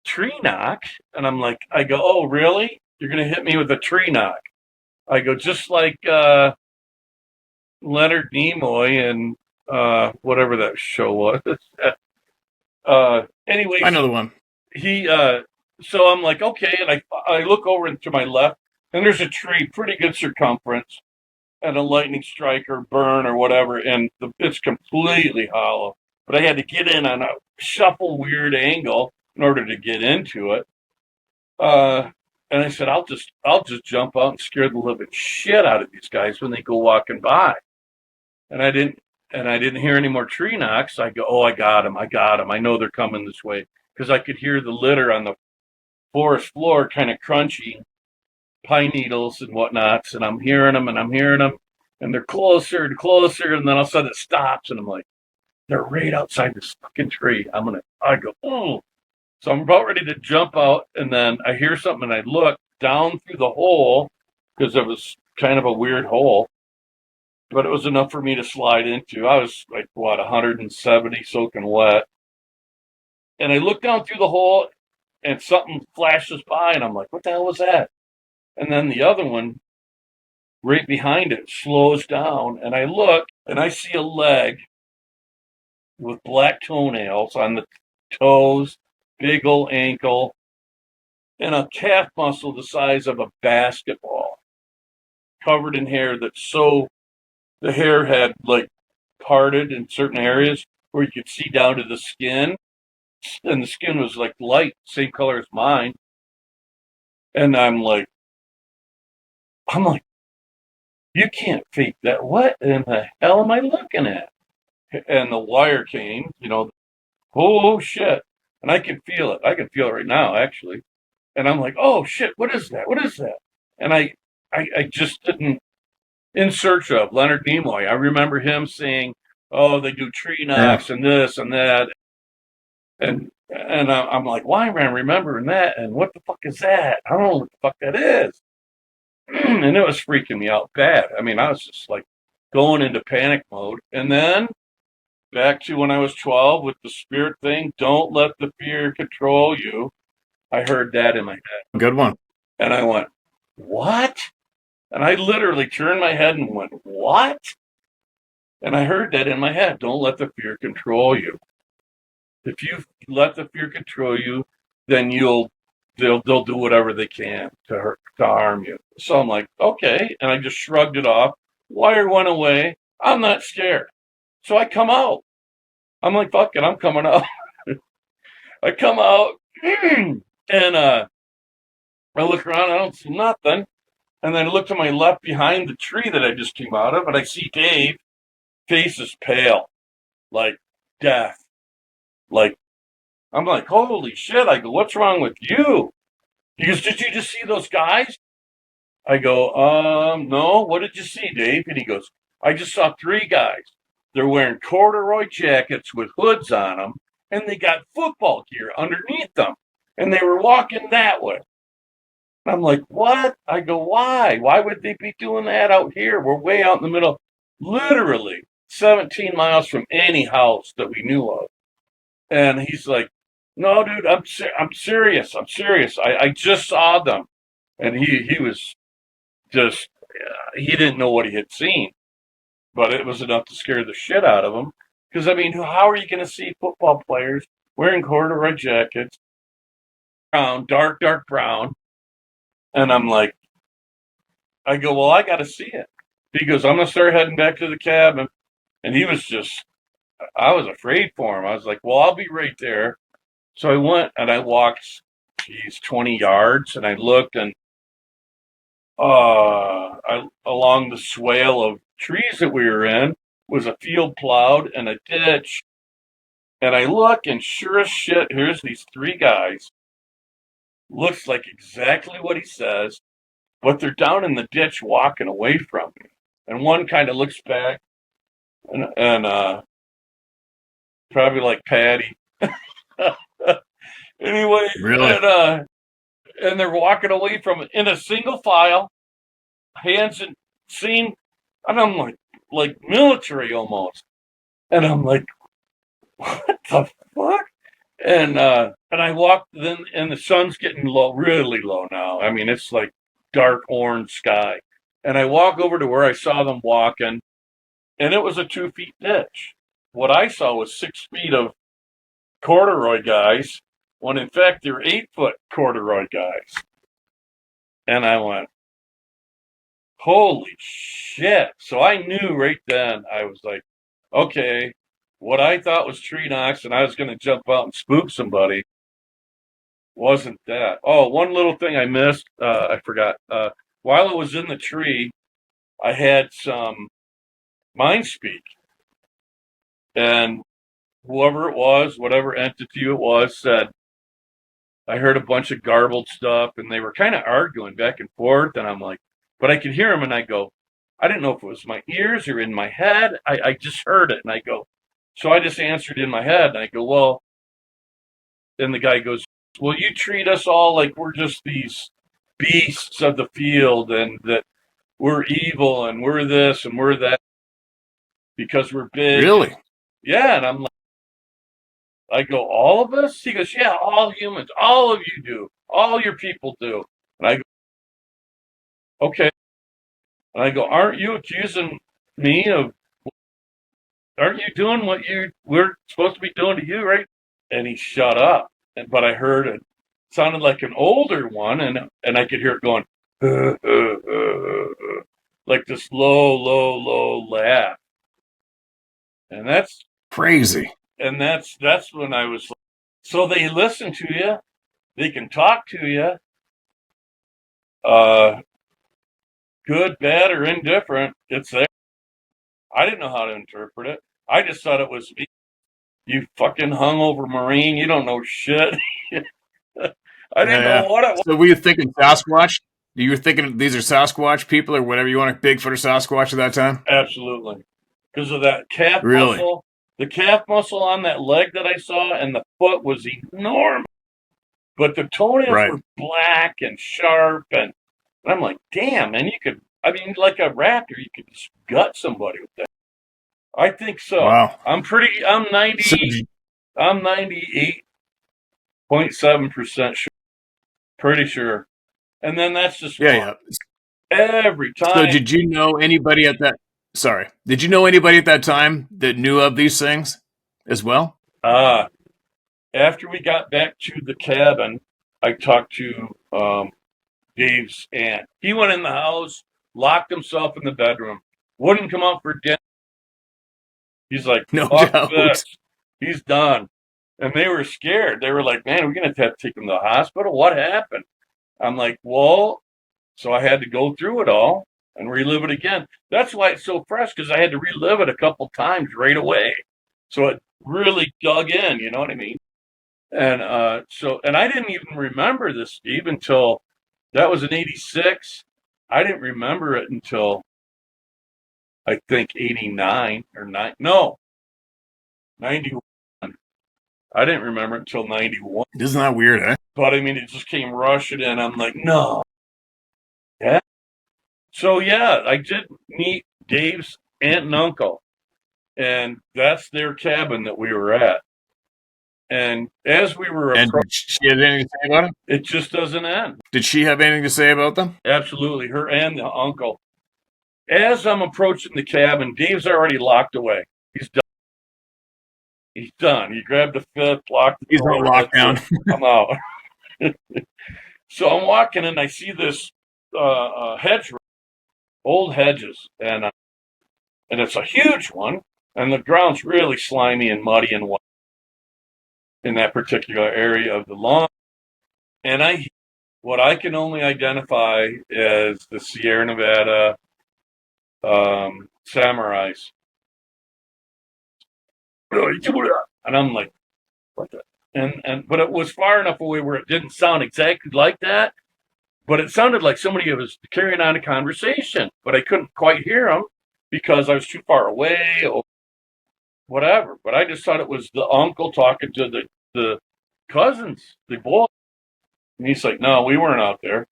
Speaker 1: Tree knock. And I'm like, I go, oh, really? You're going to hit me with a tree knock. I go, just like Leonard Nimoy and whatever that show was.
Speaker 2: I
Speaker 1: Anyways,
Speaker 2: know the one.
Speaker 1: he so I'm like, okay, and I look over to my left, and there's a tree, pretty good circumference, and a lightning strike or burn or whatever, and it's completely hollow. But I had to get in on a shuffle weird angle in order to get into it. And I said, I'll just jump out and scare the living shit out of these guys when they go walking by. And I didn't hear any more tree knocks. I go, oh, I got him. I got him. I know they're coming this way because I could hear the litter on the forest floor kind of crunchy, pine needles and whatnots. And I'm hearing them and I'm hearing them. And they're closer and closer. And then all of a sudden it stops. And I'm like, they're right outside this fucking tree. I go, oh. So I'm about ready to jump out. And then I hear something and I look down through the hole because it was kind of a weird hole, but it was enough for me to slide into. I was like, what, 170 soaking wet. And I look down through the hole and something flashes by and I'm like, what the hell was that? And then the other one right behind it slows down and I look and I see a leg with black toenails on the toes, big old ankle, and a calf muscle the size of a basketball covered in hair the hair had like parted in certain areas where you could see down to the skin, and the skin was like light, same color as mine. And I'm like, you can't fake that. What in the hell am I looking at? And the wire came, oh shit. And I can feel it. I can feel it right now, actually. And I'm like, oh shit, what is that? What is that? And I just didn't, in search of Leonard Nimoy. I remember him saying, oh, they do tree
Speaker 2: Yeah.
Speaker 1: knocks and this and that. And I'm like, why am I remembering that? And what the fuck is that? I don't know what the fuck that is. And it was freaking me out bad. I mean, I was just like going into panic mode. And then back to when I was 12 with the spirit thing, don't let the fear control you. I heard that in my head.
Speaker 2: Good one.
Speaker 1: And I went, what? And I literally turned my head and went, what? And I heard that in my head. Don't let the fear control you. If you let the fear control you, then they'll do whatever they can to harm you. So I'm like, okay, and I just shrugged it off. Wire went away. I'm not scared. So I come out. I'm like, fuck it, I'm coming out. I come out and I look around, I don't see nothing. And then I look to my left behind the tree that I just came out of, and I see Dave, face is pale, like death. Like, I'm like, holy shit. I go, what's wrong with you? He goes, did you just see those guys? I go, no. What did you see, Dave? And he goes, I just saw three guys. They're wearing corduroy jackets with hoods on them, and they got football gear underneath them, and they were walking that way. I'm like, what? I go, why? Why would they be doing that out here? We're way out in the middle, literally 17 miles from any house that we knew of. And he's like, no, dude, I'm serious. I'm serious. I just saw them. And he was just, he didn't know what he had seen, but it was enough to scare the shit out of him. Because, I mean, how are you going to see football players wearing corduroy jackets, brown, dark brown? And I'm like, I go, well, I got to see it. He goes, I'm going to start heading back to the cabin. And he was just, I was afraid for him. I was like, well, I'll be right there. So I went and I walked, 20 yards, and I looked, and along the swale of trees that we were in was a field plowed and a ditch. And I look, and sure as shit, here's these three guys. Looks like exactly what he says, but they're down in the ditch walking away from me. And one kind of looks back and probably like Patty. Anyway,
Speaker 2: Really?
Speaker 1: and they're walking away from it in a single file, hands and scene, and I'm like military almost, and I'm like, what the fuck? And I walked then, and the sun's getting low, really low now. I mean, it's like dark orange sky, and I walk over to where I saw them walking, and it was a 2 feet ditch. What I saw was 6 feet of corduroy guys, when in fact they're 8 foot corduroy guys. And I went, holy shit. So I knew right then, I was like, okay, what I thought was tree knocks and I was going to jump out and spook somebody wasn't that. Oh, one little thing I missed, I forgot. While I was in the tree, I had some mind speak. And whoever it was, whatever entity it was, said, I heard a bunch of garbled stuff and they were kind of arguing back and forth. And I'm like, but I could hear them and I go, I didn't know if it was my ears or in my head. I just heard it and I go, so I just answered in my head and I go, well, and the guy goes, well, you treat us all like we're just these beasts of the field and that we're evil and we're this and we're that because we're big.
Speaker 2: Really?
Speaker 1: Yeah. And I'm like, I go, all of us? He goes, yeah, all humans, all of you do, all your people do. And I go, okay. And I go, aren't you accusing me of, aren't you doing what we're supposed to be doing to you, right? And he shut up. But I heard it sounded like an older one, and I could hear it going, like this low laugh. And that's
Speaker 2: Crazy.
Speaker 1: and that's when I was like, so they listen to you, they can talk to you, good, bad, or indifferent. It's there. I didn't know how to interpret it. I just thought it was me. You fucking hungover Marine. You don't know shit. I
Speaker 2: Yeah,
Speaker 1: didn't know
Speaker 2: yeah.
Speaker 1: what it was.
Speaker 2: So were you thinking Sasquatch? You were thinking these are Sasquatch people or whatever you want, Bigfoot or Sasquatch at that time?
Speaker 1: Absolutely. Because of that calf
Speaker 2: Really?
Speaker 1: muscle. The calf muscle on that leg that I saw and the foot was enormous. But the toenails
Speaker 2: Right.
Speaker 1: were black and sharp. And I'm like, damn, man, I mean, like a raptor, you could just gut somebody with that. I think so.
Speaker 2: Wow.
Speaker 1: I'm 90,
Speaker 2: So,
Speaker 1: I'm 98.7% sure. Pretty sure. And then that's just
Speaker 2: yeah.
Speaker 1: every
Speaker 2: So
Speaker 1: time.
Speaker 2: did you know anybody at that? Sorry. Did you know anybody at that time that knew of these things as well?
Speaker 1: After we got back to the cabin, I talked to Dave's aunt. He went in the house, locked himself in the bedroom, wouldn't come out for dinner. He's like,
Speaker 2: No
Speaker 1: fuck
Speaker 2: doubt.
Speaker 1: this. He's done. And they were scared. They were like, man, we're going to have to take him to the hospital. What happened? I'm like, well, so I had to go through it all and relive it again. That's why it's so fresh, because I had to relive it a couple times right away. So it really dug in, you know what I mean? And and I didn't even remember this, Steve, until that was in '86. I didn't remember it until I think '89 or no, '91. I didn't remember it until '91.
Speaker 2: Isn't that weird, eh?
Speaker 1: But I mean, it just came rushing in. I'm like, no. Yeah. So yeah, I did meet Dave's aunt and uncle, and that's their cabin that we were at. And as we were
Speaker 2: And did she have anything to say about it?
Speaker 1: it just doesn't end.
Speaker 2: Did she have anything to say about them?
Speaker 1: Absolutely, her and the uncle. As I'm approaching the cabin, Dave's already locked away. He's done. He's done. He grabbed the fifth, locked the
Speaker 2: He's
Speaker 1: door.
Speaker 2: on lockdown.
Speaker 1: I'm out. So I'm walking and I see this hedgerow, old hedges, and it's a huge one, and the ground's really slimy and muddy and wet in that particular area of the lawn. And what I can only identify as the Sierra Nevada samurais. And I'm like, what the? But it was far enough away where it didn't sound exactly like that. But it sounded like somebody was carrying on a conversation, but I couldn't quite hear them because I was too far away or whatever. But I just thought it was the uncle talking to the the cousins. They both. And he's like, no, we weren't out there.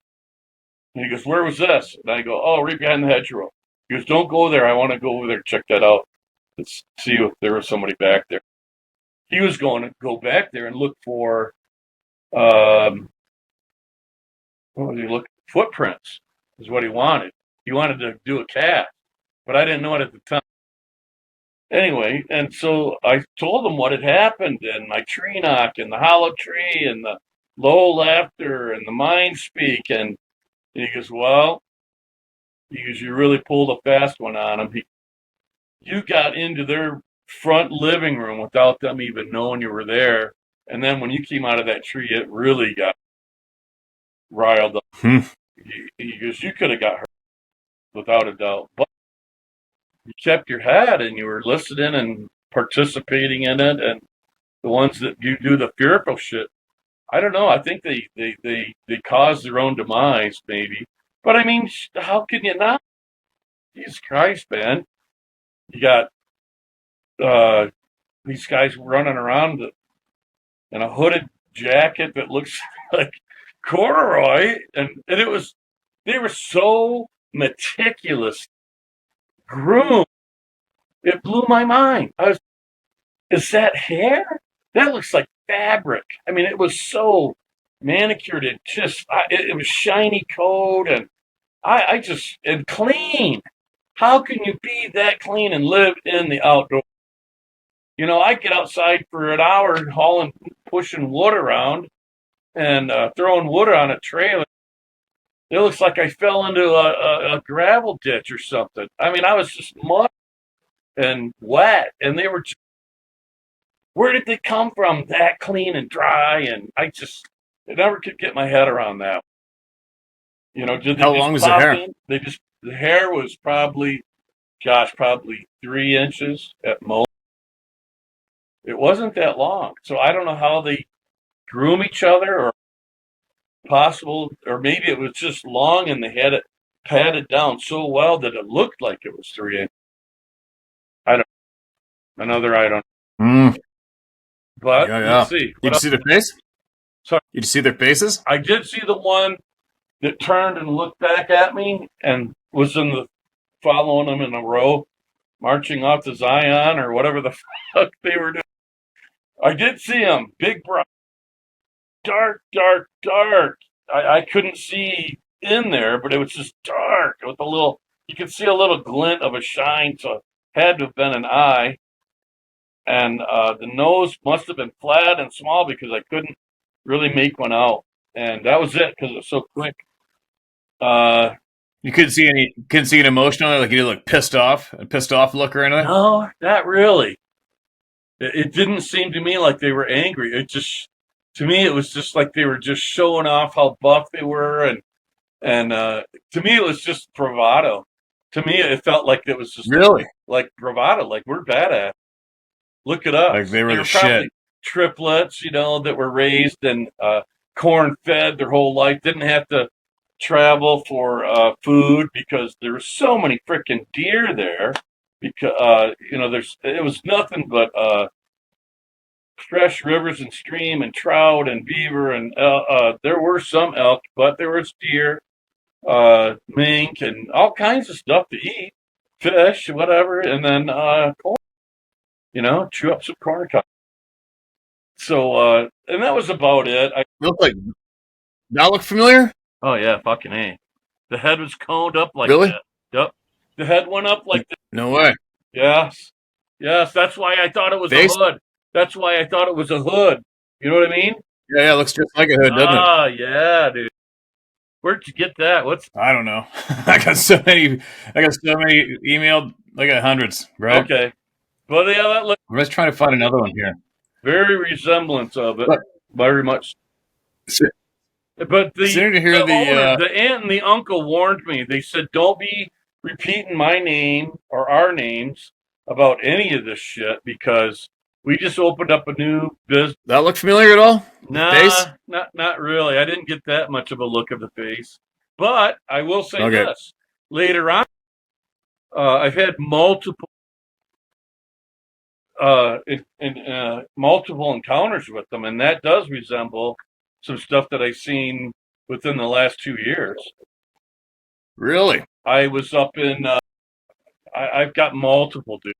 Speaker 1: And he goes, where was this? And I go, oh, right behind the hedgerow. He goes, don't go there. I want to go over there and check that out. Let's see if there was somebody back there. He was going to go back there and look for, what was he looking? Footprints is what he wanted. He wanted to do a cast, but I didn't know it at the time. Anyway, and so I told him what had happened and my tree knock and the hollow tree and the low laughter and the mind speak. And he goes, well, he goes, you really pulled a fast one on him. You got into their front living room without them even knowing you were there. And then when you came out of that tree, it really got riled up. He goes, you could have got hurt without a doubt. But you kept your head and you were listening and participating in it. And the ones that you do the fearful shit, I don't know. I think they cause their own demise, maybe. But I mean, how can you not? Jesus Christ, man. You got these guys running around in a hooded jacket that looks like corduroy, and they were so meticulous, groomed. It blew my mind. Is that hair? That looks like fabric. I mean, it was so manicured. It was shiny coat, and and clean. How can you be that clean and live in the outdoors? You know, I get outside for an hour pushing wood around and throwing wood on a trailer. It looks like I fell into a gravel ditch or something. I mean, I was just mud and wet, and where did they come from that clean and dry? And I never could get my head around that. You know,
Speaker 2: how long was the hair?
Speaker 1: The hair was probably 3 inches at most. It wasn't that long. So I don't know how they groom each other or maybe it was just long and they had it padded down so well that it looked like it was 3 inches. I don't I don't. But
Speaker 2: yeah.
Speaker 1: let's see.
Speaker 2: Did you see their face?
Speaker 1: Sorry.
Speaker 2: Did you see their faces?
Speaker 1: I did see the one that turned and looked back at me and was following them in a row, marching off to Zion or whatever the fuck they were doing. I did see him, big bright, dark. I couldn't see in there, but it was just dark with you could see a little glint of a shine, so it had to have been an eye. And the nose must have been flat and small because I couldn't really make one out. And that was it because it was so quick.
Speaker 2: You couldn't see an emotional, like you look pissed off look or anything?
Speaker 1: No, not really. It didn't seem to me like they were angry. To me, it was just like they were just showing off how buff they were. And to me, it was just bravado. To me, it felt like it was just
Speaker 2: really
Speaker 1: like bravado, like we're badass. Look it up.
Speaker 2: Like they were the shit.
Speaker 1: Triplets, that were raised and corn fed their whole life, didn't have to travel for food because there were so many freaking deer there. Because it was nothing but fresh rivers and stream and trout and beaver and there were some elk, but there was deer, mink, and all kinds of stuff to eat, fish, whatever, and then corn. Chew up some corn cobs. So, and that was about it.
Speaker 2: That look familiar?
Speaker 1: Oh yeah, fucking A. The head was coned up like
Speaker 2: really?
Speaker 1: That. Yep. The head went up like that.
Speaker 2: No way.
Speaker 1: Yes. That's why I thought it was a hood. That's why I thought it was a hood. You know what I mean?
Speaker 2: Yeah, it looks just like a hood, doesn't it?
Speaker 1: Ah, yeah, dude. Where'd you get that?
Speaker 2: I don't know. I got so many emailed. I got hundreds, right?
Speaker 1: Okay. Well, yeah, that looked.
Speaker 2: I'm just trying to find another one here.
Speaker 1: Very resemblance of it. Very much. But the aunt and the uncle warned me. They said, don't be repeating my name or our names about any of this shit because we just opened up a new business.
Speaker 2: That look familiar at all?
Speaker 1: Nah,
Speaker 2: face?
Speaker 1: not really. I didn't get that much of a look of the face. But I will say this. Later on, I've had multiple in multiple encounters with them, and that does resemble some stuff that I've seen within the last 2 years.
Speaker 2: Really?
Speaker 1: I was up in. I've got multiple, dude.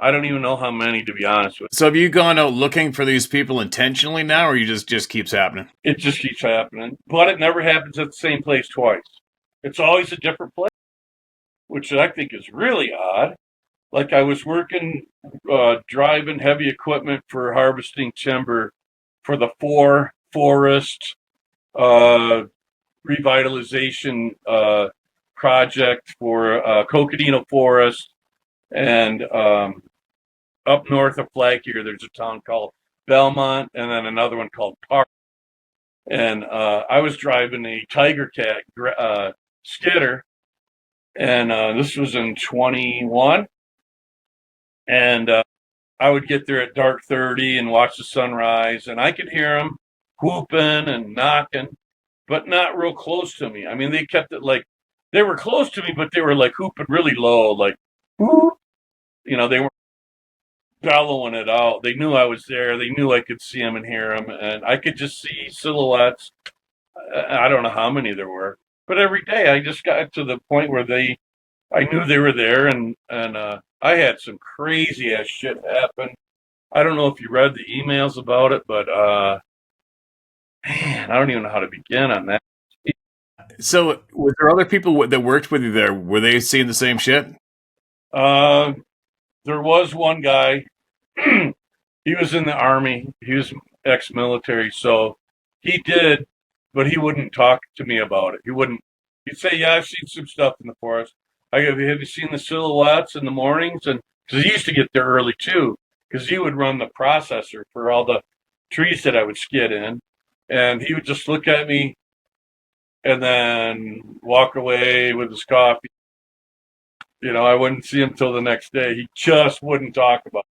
Speaker 1: I don't even know how many, to be honest with
Speaker 2: So have you gone out looking for these people intentionally now, or you just keeps happening?
Speaker 1: you. It just keeps happening, but it never happens at the same place twice. It's always a different place, which I think is really odd. Like I was working, driving heavy equipment for harvesting timber for the forest uh, revitalization project for Coconino Forest, and up north of Flagstaff, there's a town called Belmont, and then another one called Park. And I was driving a Tiger Cat skidder, and this was in 21, and I would get there at dark 30 and watch the sunrise, and I could hear them whooping and knocking, but not real close to me. I mean, they kept it like they were close to me, but they were like hooping really low, like whoop. They weren't bellowing it out. They knew I was there. They knew I could see them and hear them, and I could just see silhouettes. I don't know how many there were, but every day I just got to the point where I knew they were there, and I had some crazy ass shit happen. I don't know if you read the emails about it, but man, I don't even know how to begin on that.
Speaker 2: So was there other people that worked with you there? Were they seeing the same shit?
Speaker 1: Uh, there was one guy. He was in the army. He was ex-military, so he did, but he wouldn't talk to me about it. He wouldn't. He'd say, "Yeah, I've seen some stuff in the forest. I go, have you seen the silhouettes in the mornings?" And because he used to get there early too, because he would run the processor for all the trees that I would skid in, and he would just look at me and then walk away with his coffee. I wouldn't see him till the next day. He just wouldn't talk about it.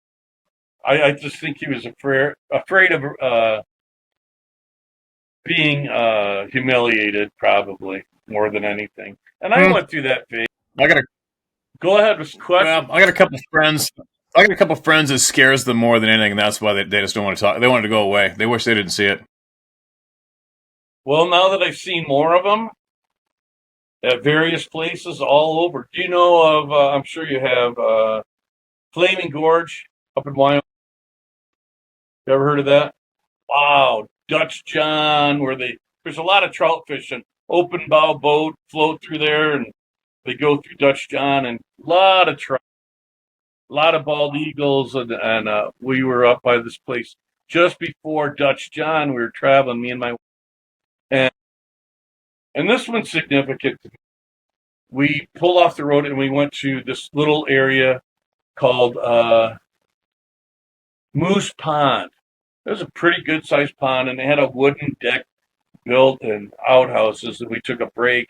Speaker 1: I just think he was afraid of being humiliated, probably more than anything. And I went through that phase.
Speaker 2: I got a
Speaker 1: Go ahead with questions.
Speaker 2: I got a couple friends. I got a couple friends that scares them more than anything, and that's why they just don't want to talk. They want it to go away. They wish they didn't see it.
Speaker 1: Well, now that I've seen more of them at various places all over, do you know of? I'm sure you have Flaming Gorge up in Wyoming. You ever heard of that? Wow, Dutch John, there's a lot of trout fishing. Open bow boat, float through there, and they go through Dutch John, and a lot of trout, a lot of bald eagles, and we were up by this place just before Dutch John. We were traveling, me and my, and and this one's significant. We pulled off the road and we went to this little area called Moose Pond. It was a pretty good sized pond, and they had a wooden deck built and outhouses. And we took a break.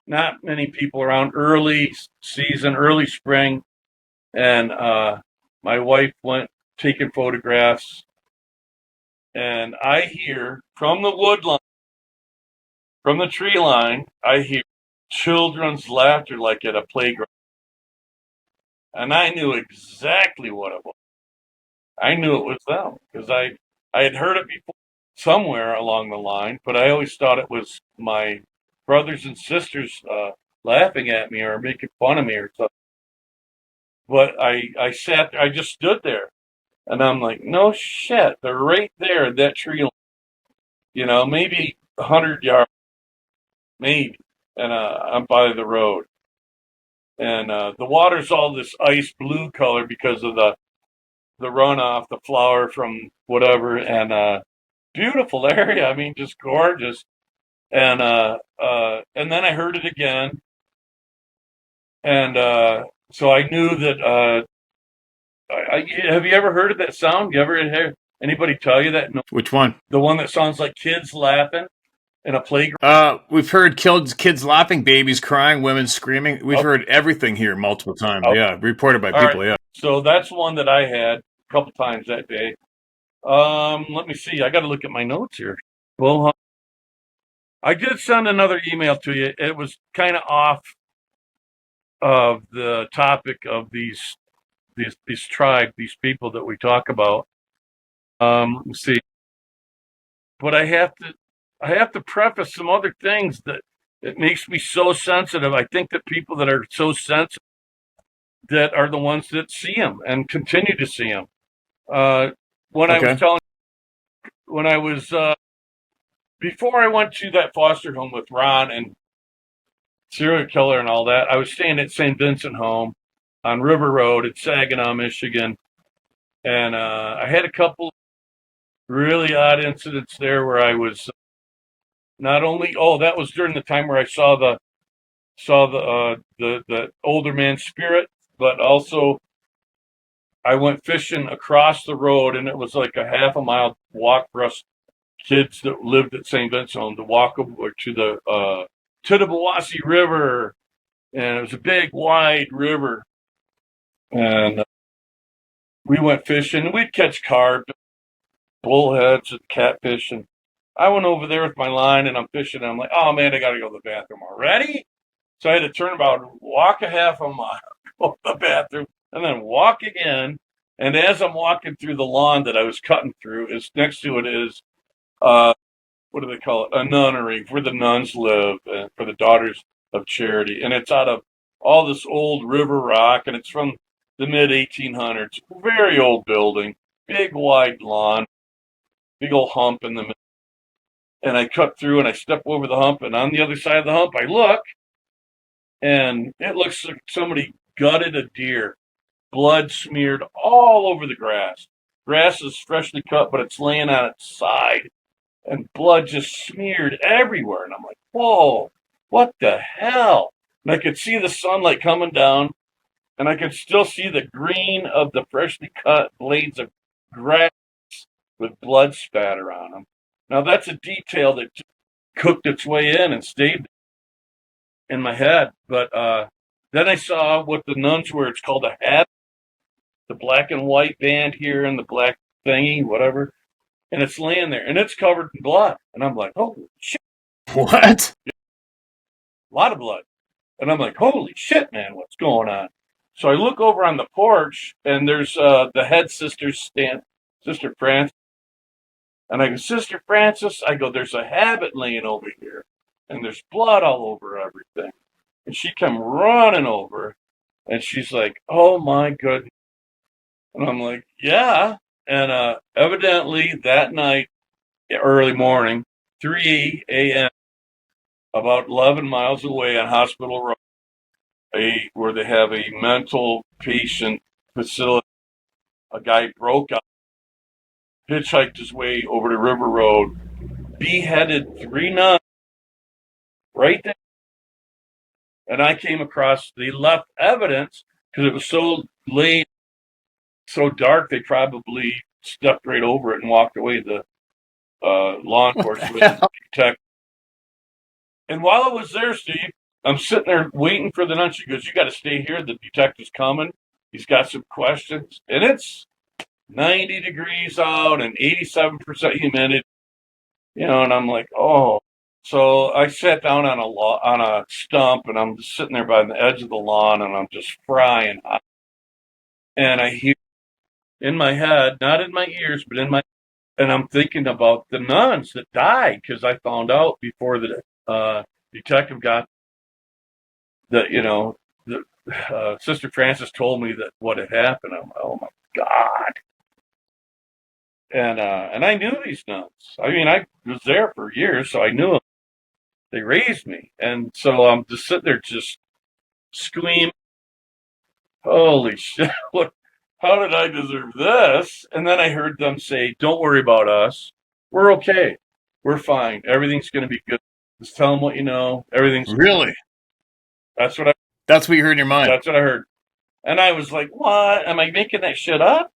Speaker 1: Not many people around. Early season, early spring, and my wife went taking photographs. And I hear from the wood line, from the tree line, I hear children's laughter like at a playground. And I knew exactly what it was. I knew it was them because I had heard it before somewhere along the line, but I always thought it was my brothers and sisters laughing at me or making fun of me or something. But I sat there, I just stood there, and I'm like, no shit, they're right there in that tree, maybe 100 yards, maybe, and I'm by the road, and the water's all this ice blue color because of the runoff, the flour from whatever, and beautiful area. I mean, just gorgeous. And then I heard it again, and so I knew that. Have you ever heard of that sound? You ever hear anybody tell you that? No,
Speaker 2: Which one?
Speaker 1: the one that sounds like kids laughing in a playground.
Speaker 2: We've heard kids laughing, babies crying, women screaming. We've heard everything here multiple times. Yeah, reported by people.
Speaker 1: Right.
Speaker 2: Yeah.
Speaker 1: So that's one that I had a couple times that day. Let me see. I got to look at my notes here. Well, I did send another email to you. It was kind of off of the topic of these these tribe, these people that we talk about. Let's see, but I have to preface some other things that it makes me so sensitive. I think that people that are so sensitive that are the ones that see them and continue to see them. Uh, when I was
Speaker 2: Okay.
Speaker 1: telling, when I was before I went to that foster home with Ron and serial killer and all that, I was staying at St. Vincent Home on River Road in Saginaw, Michigan, and I had a couple really odd incidents there where I was not only that was during the time where I saw the older man's spirit, but also I went fishing across the road, and it was like a half a mile walk for us kids that lived at St. Vincent to walk over to the Tittabawassee River, and it was a big, wide river, and we went fishing. We'd catch carp, bullheads, and catfish, and I went over there with my line, and I'm fishing, and I'm like, oh man, I got to go to the bathroom already. So I had to turn about, walk a half a mile, go to the bathroom, and then walk again. And as I'm walking through the lawn that I was cutting through, is next to it is what do they call it? A nunnery where the nuns live and for the Daughters of Charity, and it's out of all this old river rock, and it's from the mid 1800s. Very old building, big wide lawn, big old hump in the middle. And I cut through and I step over the hump, and on the other side of the hump, I look, and it looks like somebody gutted a deer, blood smeared all over the grass. Grass is freshly cut, but it's laying on its side, and blood just smeared everywhere. And I'm like, whoa, what the hell? And I could see the sunlight coming down, and I could still see the green of the freshly cut blades of grass with blood spatter on them. Now, that's a detail that just cooked its way in and stayed in my head. But then I saw what the nuns wear. It's called a hat, the black and white band here and the black thingy, whatever. And it's laying there, and it's covered in blood. And I'm like, holy shit,
Speaker 2: What?
Speaker 1: a lot of blood. And I'm like, holy shit, man, what's going on? So I look over on the porch, and there's the head sister's stand, Sister Frances. And I go, Sister Frances, I go, there's a habit laying over here, and there's blood all over everything. And she come running over, and she's like, oh my goodness. And I'm like, yeah. And evidently that night, early morning, 3 a.m., about 11 miles away on Hospital Road, where they have a mental patient facility, a guy broke out, hitchhiked his way over to River Road, beheaded 3 nuns right there. And I came across, they left evidence because it was so late, so dark, they probably stepped right over it and walked away. The law
Speaker 2: What the
Speaker 1: enforcement and
Speaker 2: hell?
Speaker 1: detective. And while I was there, Steve, I'm sitting there waiting for the nun. She goes, you got to stay here. The detective's coming. He's got some questions. And it's 90 degrees out and 87% humidity, and I'm like, oh. So I sat down on a stump, and I'm just sitting there by the edge of the lawn, and I'm just frying hot. And I hear in my head, not in my ears, but and I'm thinking about the nuns that died because I found out before the detective got that, the, Sister Frances told me that what had happened. I'm like, oh my God. And I knew these nuns. I mean, I was there for years, so I knew them. They raised me. And so I'm just sitting there just screaming, holy shit, how did I deserve this? And then I heard them say, don't worry about us. We're okay. We're fine. Everything's going to be good. Just tell them what you know. Everything's,
Speaker 2: Really?
Speaker 1: that's what I,
Speaker 2: That's what you heard in your mind.
Speaker 1: that's what I heard. And I was like, what? Am I making that shit up?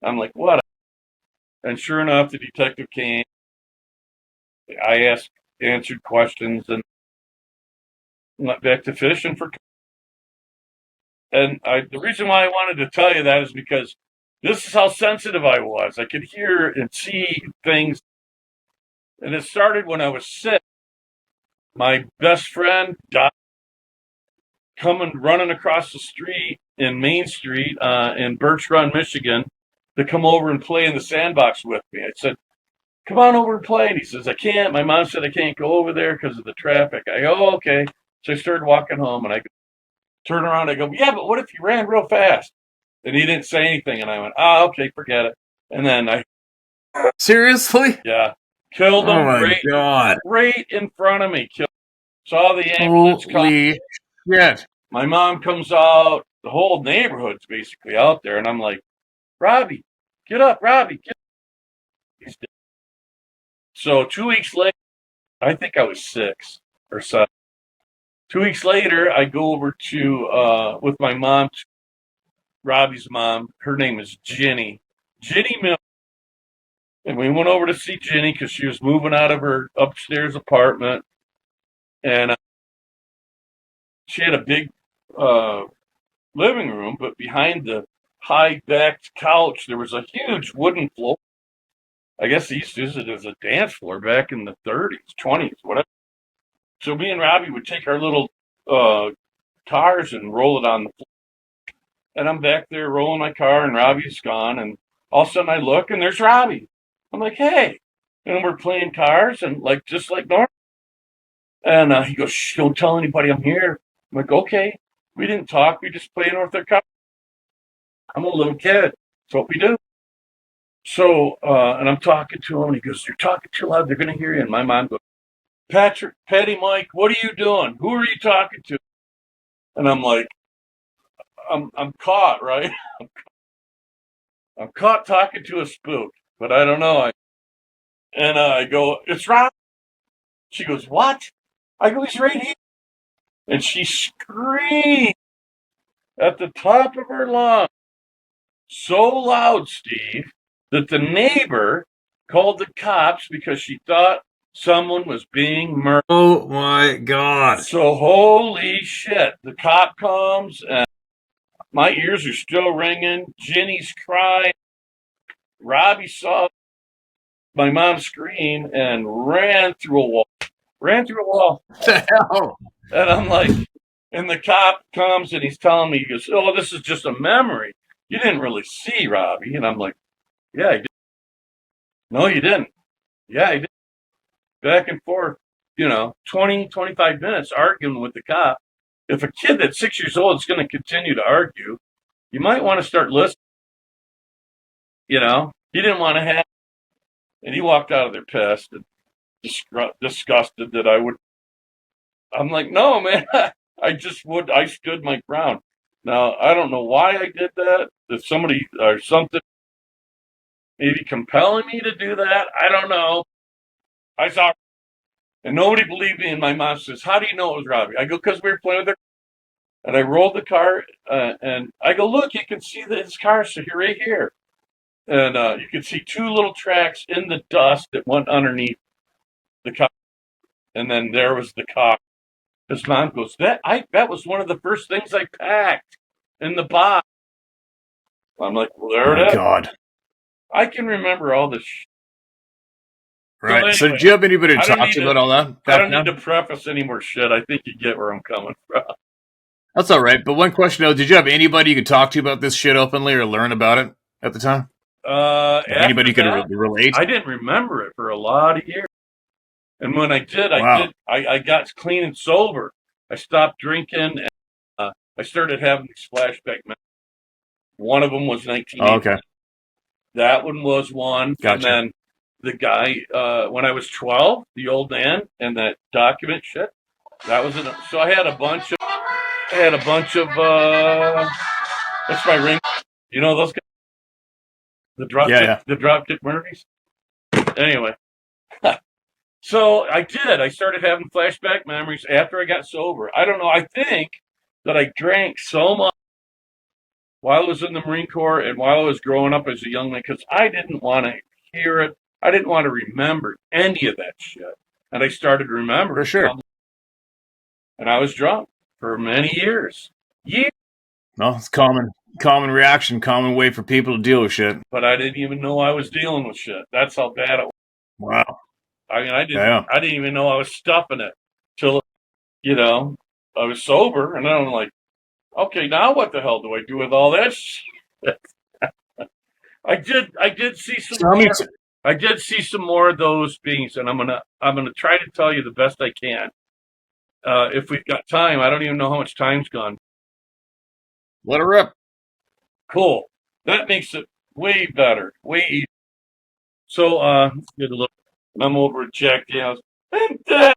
Speaker 1: I'm like, what? And sure enough, the detective came. I answered questions, and went back to fishing for. And the reason why I wanted to tell you that is because this is how sensitive I was. I could hear and see things. And it started when I was sick. My best friend died coming running across the street. in Main Street in Birch Run, Michigan, to come over and play in the sandbox with me. I said, come on over and play. And he says, I can't. My mom said I can't go over there because of the traffic. I go, oh, okay. So I started walking home, and I turn around. I go, yeah, but what if you ran real fast? And he didn't say anything. And I went, oh, okay, forget it. And then
Speaker 2: Seriously?
Speaker 1: yeah, killed
Speaker 2: Oh
Speaker 1: him
Speaker 2: my God.
Speaker 1: right in front of me. Saw the ambulance come.
Speaker 2: Holy shit.
Speaker 1: My mom comes out. The whole neighborhood's basically out there. And I'm like, Robbie, get up, Robbie. Get up. He's dead. So 2 weeks later, I think I was 6 or 7. 2 weeks later, I go over to, with my mom, Robbie's mom. Her name is Ginny. Ginny Mill. And we went over to see Ginny because she was moving out of her upstairs apartment. And she had a big living room, but behind the high-backed couch, there was a huge wooden floor. I guess they used to use it as a dance floor back in the 30s, 20s, whatever. So me and Robbie would take our little cars and roll it on the floor. And I'm back there rolling my car, and Robbie's gone. And all of a sudden I look, and there's Robbie. I'm like, hey. And we're playing cars, and just like normal. And he goes, shh, don't tell anybody I'm here. I'm like, okay. We didn't talk. We just playing with their car. I'm a little kid. That's what we do. So, and I'm talking to him, and he goes, you're talking too loud. They're going to hear you. And my mom goes, Patty, Mike, what are you doing? Who are you talking to? And I'm like, I'm caught, right? I'm caught talking to a spook, but I don't know. And I go, it's Rob. She goes, what? I go, he's right here. And she screamed at the top of her lungs, so loud, Steve, that the neighbor called the cops because she thought someone was being murdered.
Speaker 2: Oh my God.
Speaker 1: So holy shit. The cop comes, and my ears are still ringing. Ginny's crying. Robbie saw my mom scream and ran through a wall.
Speaker 2: What the hell?
Speaker 1: And I'm like, and the cop comes and he's telling me, he goes, oh, this is just a memory. You didn't really see Robbie. And I'm like, yeah, I did. No, you didn't. Yeah, I did. Back and forth, 20, 25 minutes arguing with the cop. If a kid that's 6 years old is going to continue to argue, you might want to start listening. He didn't want to have, and he walked out of there pissed and disgusted that I would. I'm like, no, man, I stood my ground. Now, I don't know why I did that. If somebody or something maybe compelling me to do that, I don't know. I saw, and nobody believed me. And my mom says, how do you know it was Robbie? I go, because we were playing with it. And I rolled the car, and I go, look, you can see that his car's right here. And you can see 2 little tracks in the dust that went underneath the car. And then there was the car. His mom goes, that was one of the first things I packed in the box. I'm like, well, there it is.
Speaker 2: God.
Speaker 1: I can remember all this.
Speaker 2: Right. So, anyway, so did you have anybody to talk to about all that?
Speaker 1: I don't need to preface any more shit. I think you get where I'm coming from.
Speaker 2: That's all right. But one question, though, did you have anybody you could talk to about this shit openly or learn about it at the time? Anybody you could relate?
Speaker 1: I didn't remember it for a lot of years. And when I did, I got clean and sober. I stopped drinking, and I started having these flashback memories. One of them was 1980.
Speaker 2: Oh, okay.
Speaker 1: That one was one.
Speaker 2: Gotcha.
Speaker 1: And then the guy, when I was 12, the old man, and that document shit, that was it. So I had a bunch of, that's my ring. You know those guys? The dropkick Murphys? Anyway. So I did. I started having flashback memories after I got sober. I don't know. I think that I drank so much while I was in the Marine Corps and while I was growing up as a young man because I didn't want to hear it. I didn't want to remember any of that shit. And I started remembering.
Speaker 2: For sure.
Speaker 1: And I was drunk for many years.
Speaker 2: No, it's common reaction, common way for people to deal with shit.
Speaker 1: But I didn't even know I was dealing with shit. That's how bad it was.
Speaker 2: Wow.
Speaker 1: I mean, I didn't even know I was stuffing it till, I was sober, and I'm like, Okay, now what the hell do I do with all that shit? I did see some
Speaker 2: Tell me,
Speaker 1: more. I did see some more of those beings, and I'm gonna try to tell you the best I can. If we've got time, I don't even know how much time's gone.
Speaker 2: let her rip.
Speaker 1: Cool. That makes it way better, way easier. So, get a look. I'm over at Jack Daniels. I'm dead.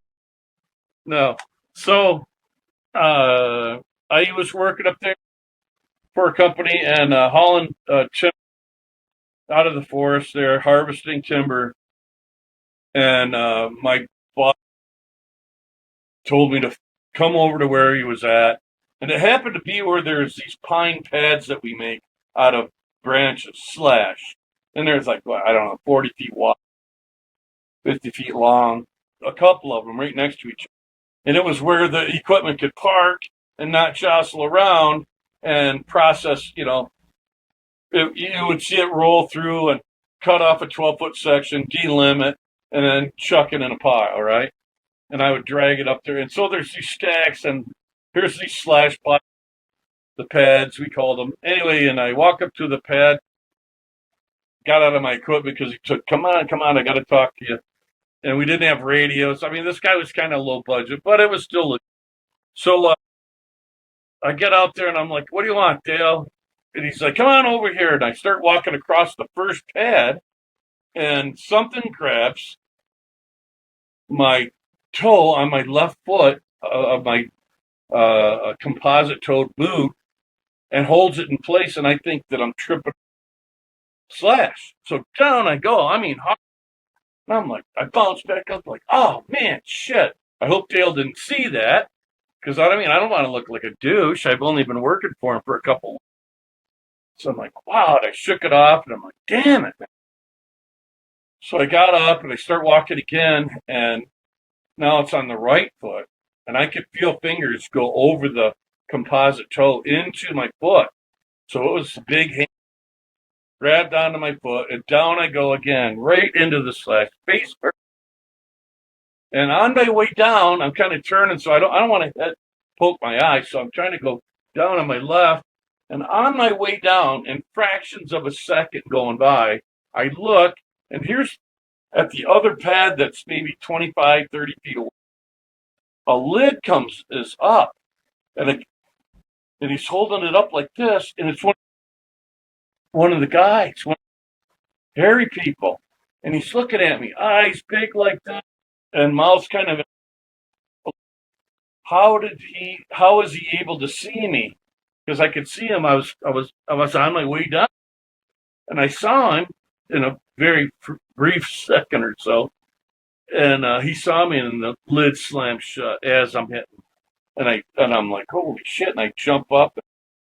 Speaker 1: No. So, uh, I was working up there for a company and hauling timber out of the forest there, harvesting timber. And my boss told me to come over to where he was at. And it happened to be where there's these pine pads that we make out of branches, slash. And there's like, what, I don't know, 40 feet wide, 50 feet long, a couple of them right next to each other. And it was where the equipment could park and not jostle around and process, you would see it roll through and cut off a 12-foot section, delimit, and then chuck it in a pile, right? And I would drag it up there. And so there's these stacks, and here's these slash piles, the pads, we called them. Anyway, and I walk up to the pad, got out of my equipment because he took, come on, I got to talk to you. And we didn't have radios. I mean, this guy was kind of low budget, but it was still. So I get out there and I'm like, what do you want, Dale? And he's like, come on over here. And I start walking across the first pad, and something grabs my toe on my left foot of my composite toed boot and holds it in place. And I think that I'm tripping slash. So down I go. I mean, and I'm like, I bounce back up like, oh man, shit. I hope Dale didn't see that because I don't want to look like a douche. I've only been working for him for a couple weeks. So I'm like, wow. And I shook it off and I'm like, damn it, man. So I got up and I start walking again, and now it's on the right foot, and I could feel fingers go over the composite toe into my foot. So it was a big hand, grabbed onto my foot, and down I go again, right into the slash, face first. And on my way down, I'm kind of turning, so I don't want to poke my eye, so I'm trying to go down on my left. And on my way down, in fractions of a second going by, I look, and here's at the other pad that's maybe 25, 30 feet away. A lid is up, and he's holding it up like this, and it's one of the guys, one of the hairy people, and he's looking at me, eyes big like that, and mouth kind of. How is he able to see me? Because I could see him. I was on my way down, and I saw him in a very brief second or so, and he saw me, and the lid slammed shut as I'm hitting, and I'm like, holy shit! And I jump up.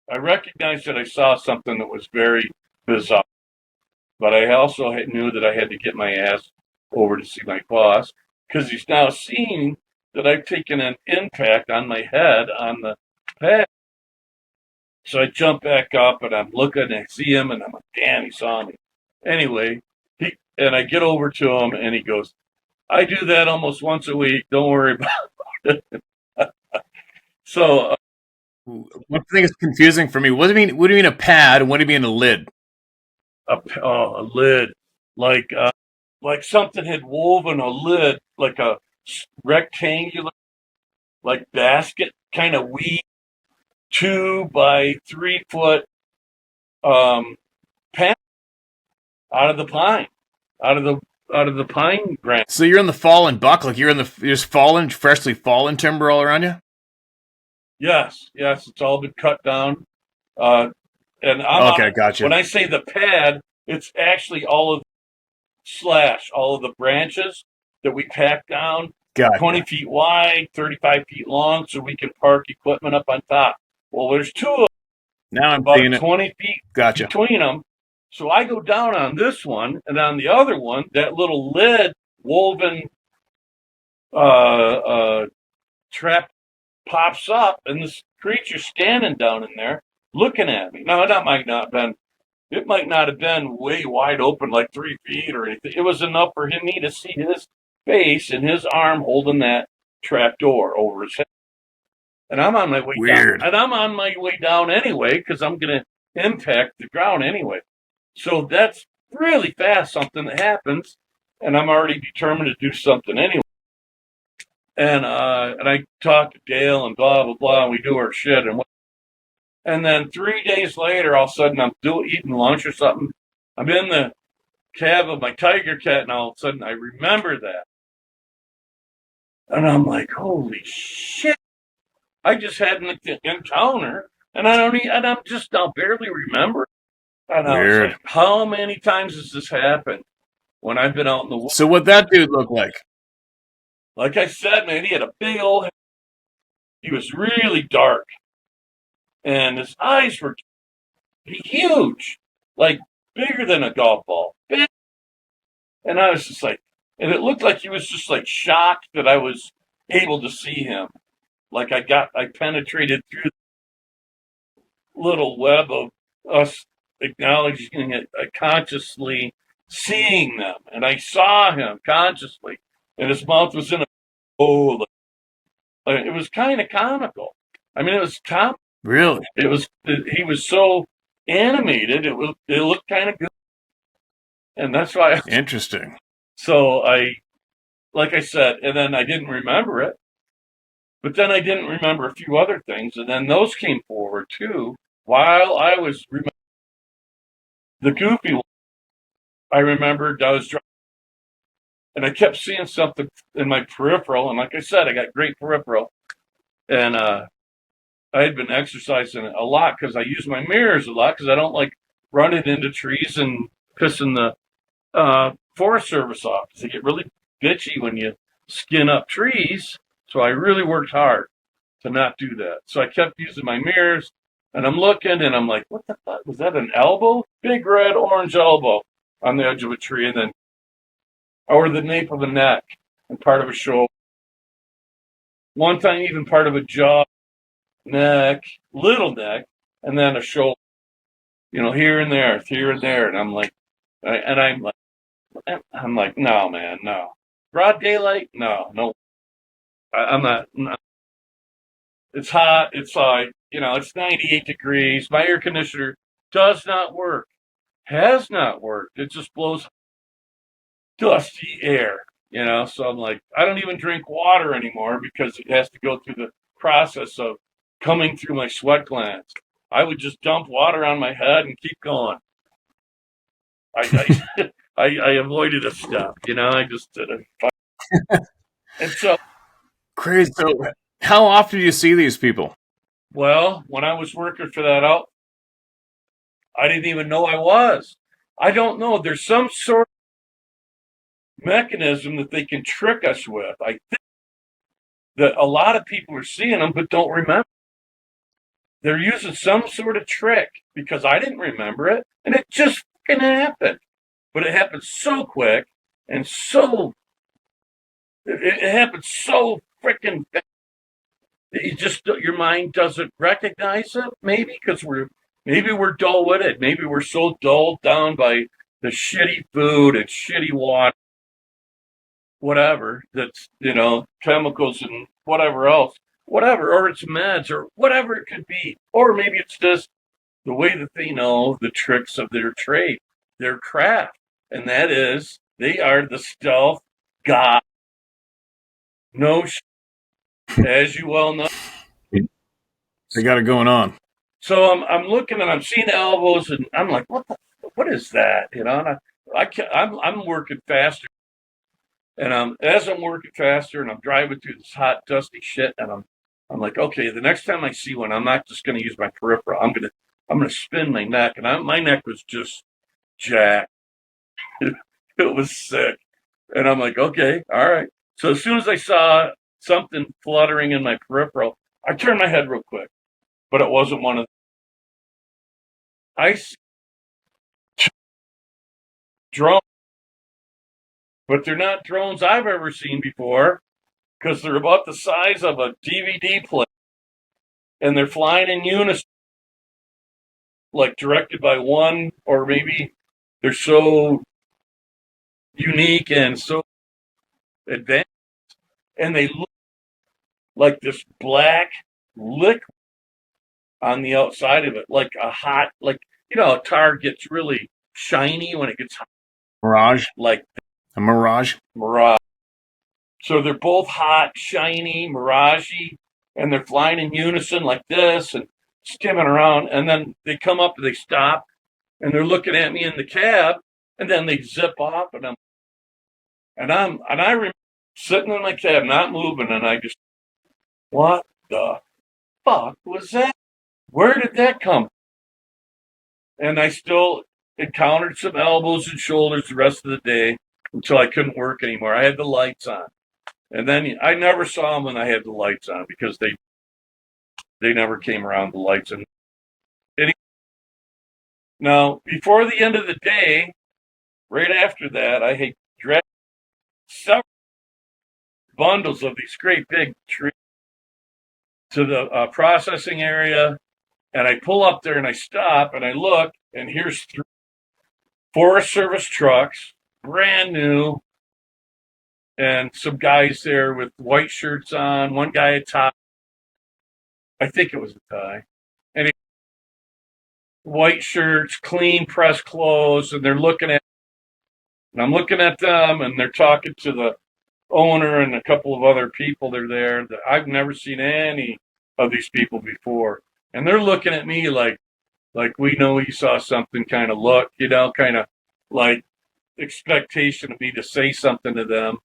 Speaker 1: I recognized that I saw something that was very bizarre, but I also knew that I had to get my ass over to see my boss because he's now seeing that I've taken an impact on my head on the pad. So I jump back up and I'm looking and I see him and I'm like, damn, he saw me. Anyway, and I get over to him and he goes, I do that almost once a week. Don't worry about it. So
Speaker 2: One thing is confusing for me. What do you mean? What do you mean a pad? And what do you mean a lid?
Speaker 1: a lid, like like something had woven a lid, like a rectangular, like basket kind of weave, 2 by 3 foot pan out of the pine, out of the pine branch.
Speaker 2: So you're in the fallen buck, like you're just fallen, freshly fallen timber all around you.
Speaker 1: Yes, it's all been cut down. And
Speaker 2: Okay, gotcha.
Speaker 1: when I say the pad, it's actually all of the branches that we pack down,
Speaker 2: Gotcha.
Speaker 1: 20 feet wide, 35 feet long, so we can park equipment up on top. Well, there's two of them,
Speaker 2: Now I'm
Speaker 1: about
Speaker 2: seeing it.
Speaker 1: 20 feet
Speaker 2: Gotcha.
Speaker 1: between them. So I go down on this one, and on the other one, that little lid woven trap pops up, and this creature standing down in there looking at me. Now, it might not have been way wide open, like 3 feet or anything. It was enough for me to see his face and his arm holding that trap door over his head. and I'm on my way down.
Speaker 2: Weird.
Speaker 1: And I'm on my way down anyway because I'm going to impact the ground anyway. So that's really fast, something that happens, and I'm already determined to do something anyway. And I talk to Dale and blah blah blah, and we do our shit, and then 3 days later, all of a sudden I'm eating lunch or something. I'm in the cab of my Tiger Cat, and all of a sudden I remember that, and I'm like, holy shit! I just had an encounter, and I'm just now barely remember. And I was
Speaker 2: Weird.
Speaker 1: like, how many times has this happened when I've been out in the woods?
Speaker 2: So what that dude look like?
Speaker 1: Like I said, man, he had a big old head. He was really dark, and his eyes were huge, like bigger than a golf ball. Big. And I was just like, and it looked like he was just like shocked that I was able to see him. Like I penetrated through the little web of us acknowledging it, consciously seeing them. And I saw him consciously, and his mouth was in a bowl. It was kind of comical. I mean, it was comical.
Speaker 2: Really?
Speaker 1: He was so animated. It looked kind of good, and that's why.
Speaker 2: Interesting.
Speaker 1: So like I said, and then I didn't remember it, but then I didn't remember a few other things, and then those came forward too. While I was the goofy one, I remembered I was driving, and I kept seeing something in my peripheral, and like I said, I got great peripheral, and I had been exercising a lot because I use my mirrors a lot because I don't like running into trees and pissing the Forest Service off. They get really bitchy when you skin up trees. So I really worked hard to not do that. So I kept using my mirrors, and I'm looking, and I'm like, what the fuck? Was that an elbow? Big red orange elbow on the edge of a tree, and then over the nape of a neck and part of a shoulder. One time, even part of a jaw, neck, little neck, and then a shoulder. Here and there, and I'm like, no, man, no. Broad daylight, no, no. I'm not. No. It's hot. It's like it's 98 degrees. My air conditioner does not work. Has not worked. It just blows dusty air. So I'm like, I don't even drink water anymore because it has to go through the process of coming through my sweat glands. I would just dump water on my head and keep going. I I avoided a step. I just did it. And so,
Speaker 2: Crazy. So how often do you see these people?
Speaker 1: well, when I was working for that out, I didn't even know I was. I don't know. There's some sort of mechanism that they can trick us with. I think that a lot of people are seeing them but don't remember. They're using some sort of trick because I didn't remember it, and it just fucking happened. But it happened so quick and it happened so freaking fast. Your mind doesn't recognize it. Maybe because we're dull-witted. Maybe we're so dulled down by the shitty food and shitty water, whatever. That's chemicals and whatever else, whatever, or it's meds or whatever it could be, or maybe it's just the way that they know the tricks of their trade, their craft, and that is they are the stealth god. No, as you well know.
Speaker 2: They got it going on.
Speaker 1: So I'm looking and I'm seeing elbows and I'm like, what is that? And I'm working faster, and as I'm working faster and I'm driving through this hot dusty shit, and I'm like, okay, the next time I see one, I'm not just going to use my peripheral. I'm gonna spin my neck, and my neck was just jacked. It was sick, and I'm like, okay, all right. So as soon as I saw something fluttering in my peripheral, I turned my head real quick, but it wasn't one of. I see drones, but they're not drones I've ever seen before because they're about the size of a DVD player, and they're flying in unison, like directed by one, or maybe they're so unique and so advanced, and they look like this black liquid on the outside of it, like a hot, like, a tar gets really shiny when it gets hot,
Speaker 2: Mirage.
Speaker 1: like
Speaker 2: A mirage.
Speaker 1: mirage. So they're both hot, shiny, miragey, and they're flying in unison like this and skimming around. And then they come up and they stop and they're looking at me in the cab, and then they zip off, and I remember sitting in my cab, not moving, and I just, what the fuck was that? Where did that come? And I still encountered some elbows and shoulders the rest of the day until I couldn't work anymore. I had the lights on. And then I never saw them when I had the lights on because they never came around the lights. And now, before the end of the day, right after that, I had dragged several bundles of these great big trees to the processing area. And I pull up there and I stop and I look, and here's 3 Forest Service trucks, brand new, and some guys there with white shirts on. One guy a tie. I think it was a tie. And white shirts, clean pressed clothes, and they're looking at, and I'm looking at them, and they're talking to the owner and a couple of other people that are there. That I've never seen any of these people before, and they're looking at me like we know you saw something kind of look, kind of like expectation of me to say something to them.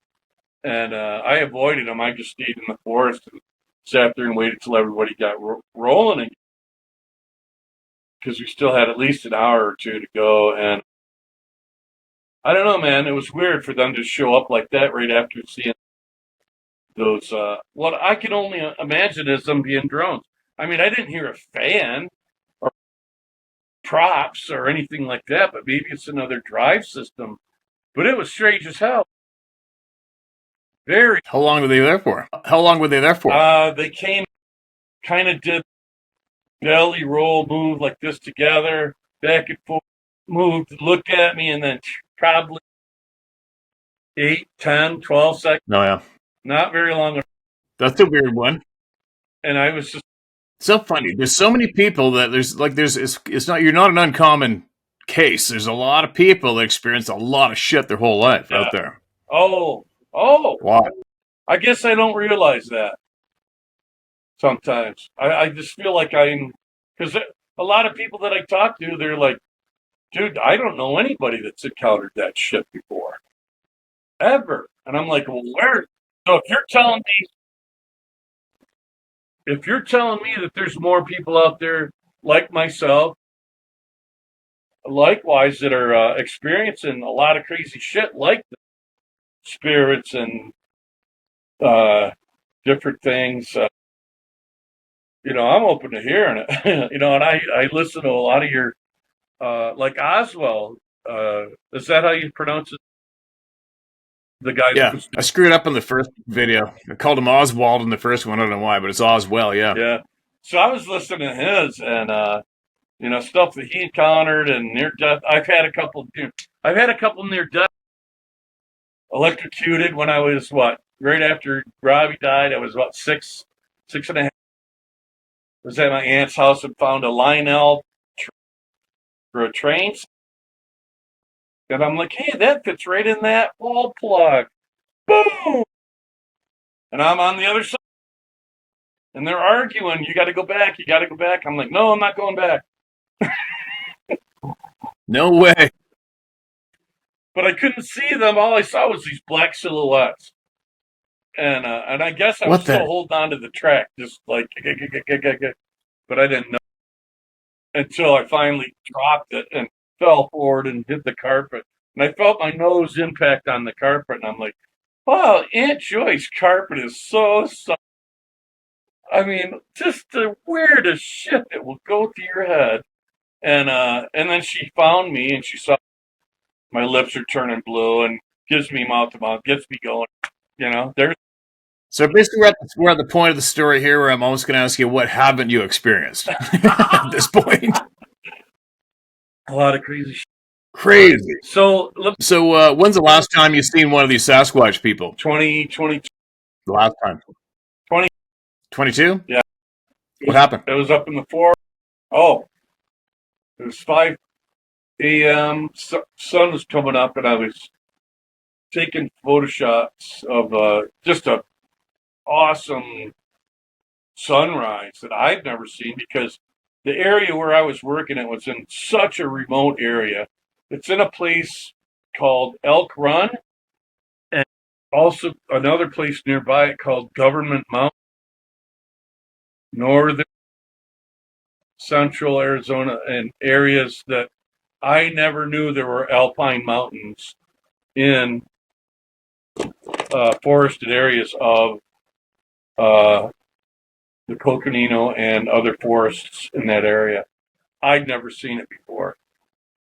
Speaker 1: And I avoided them. I just stayed in the forest and sat there and waited till everybody got rolling again, because we still had at least an hour or two to go. And I don't know, man. It was weird for them to show up like that right after seeing those. What I can only imagine is them being drones. I mean, I didn't hear a fan or props or anything like that, but maybe it's another drive system. But it was strange as hell. Very.
Speaker 2: How long were they there for?
Speaker 1: They came, kind of did belly roll, move like this together, back and forth, moved, looked at me, and then probably 8, 10, 12 seconds.
Speaker 2: No, yeah.
Speaker 1: Not very long.
Speaker 2: That's a weird one.
Speaker 1: And I was just
Speaker 2: so funny. There's so many people that it's not, you're not an uncommon case. There's a lot of people that experience a lot of shit their whole life out there.
Speaker 1: Oh.
Speaker 2: Wow.
Speaker 1: I guess I don't realize that sometimes. I just feel like because a lot of people that I talk to, they're like, dude, I don't know anybody that's encountered that shit before. Ever. And I'm like, well, where? So if you're telling me that there's more people out there like myself, likewise, that are experiencing a lot of crazy shit like the spirits and different things, I'm open to hearing it. And I listen to a lot of your, like Oswald. Is that how you pronounce it? The guy.
Speaker 2: Yeah, I screwed up in the first video. I called him Oswald in the first one. I don't know why, but it's Oswell. Yeah.
Speaker 1: Yeah. So I was listening to his, and stuff that he encountered and near death. I've had a couple near death. Electrocuted when I was right after Robbie died. I was about 6 and a half. Was at my aunt's house and found a Lionel for a train. And I'm like, hey, that fits right in that wall plug. Boom! And I'm on the other side. And they're arguing, you got to go back. I'm like, no, I'm not going back.
Speaker 2: No way.
Speaker 1: But I couldn't see them. All I saw was these black silhouettes. And I guess I was still holding on to the track, just like, but I didn't know until I finally dropped it and fell forward and hit the carpet. And I felt my nose impact on the carpet, and I'm like, wow, Aunt Joy's carpet is so soft. I mean, just the weirdest shit that will go through your head. And then she found me, and she saw my lips are turning blue, and gives me mouth to mouth, gets me going. There's.
Speaker 2: So basically, we're at the point of the story here where I'm almost going to ask you, what haven't you experienced at this point?
Speaker 1: A lot of crazy shit.
Speaker 2: Crazy.
Speaker 1: So
Speaker 2: when's the last time you've seen one of these Sasquatch people?
Speaker 1: 2022.
Speaker 2: The last time.
Speaker 1: 2022?
Speaker 2: Yeah. What happened?
Speaker 1: It was up in the forest. Oh, it was 5 a.m. Sun was coming up, and I was taking photo shots of just a awesome sunrise that I've never seen because the area where I was working it was in such a remote area. It's in a place called Elk Run, and also another place nearby called Government Mountain, northern central Arizona, and areas that I never knew there were alpine mountains in forested areas of uh, the Coconino and other forests in that area. I'd never seen it before.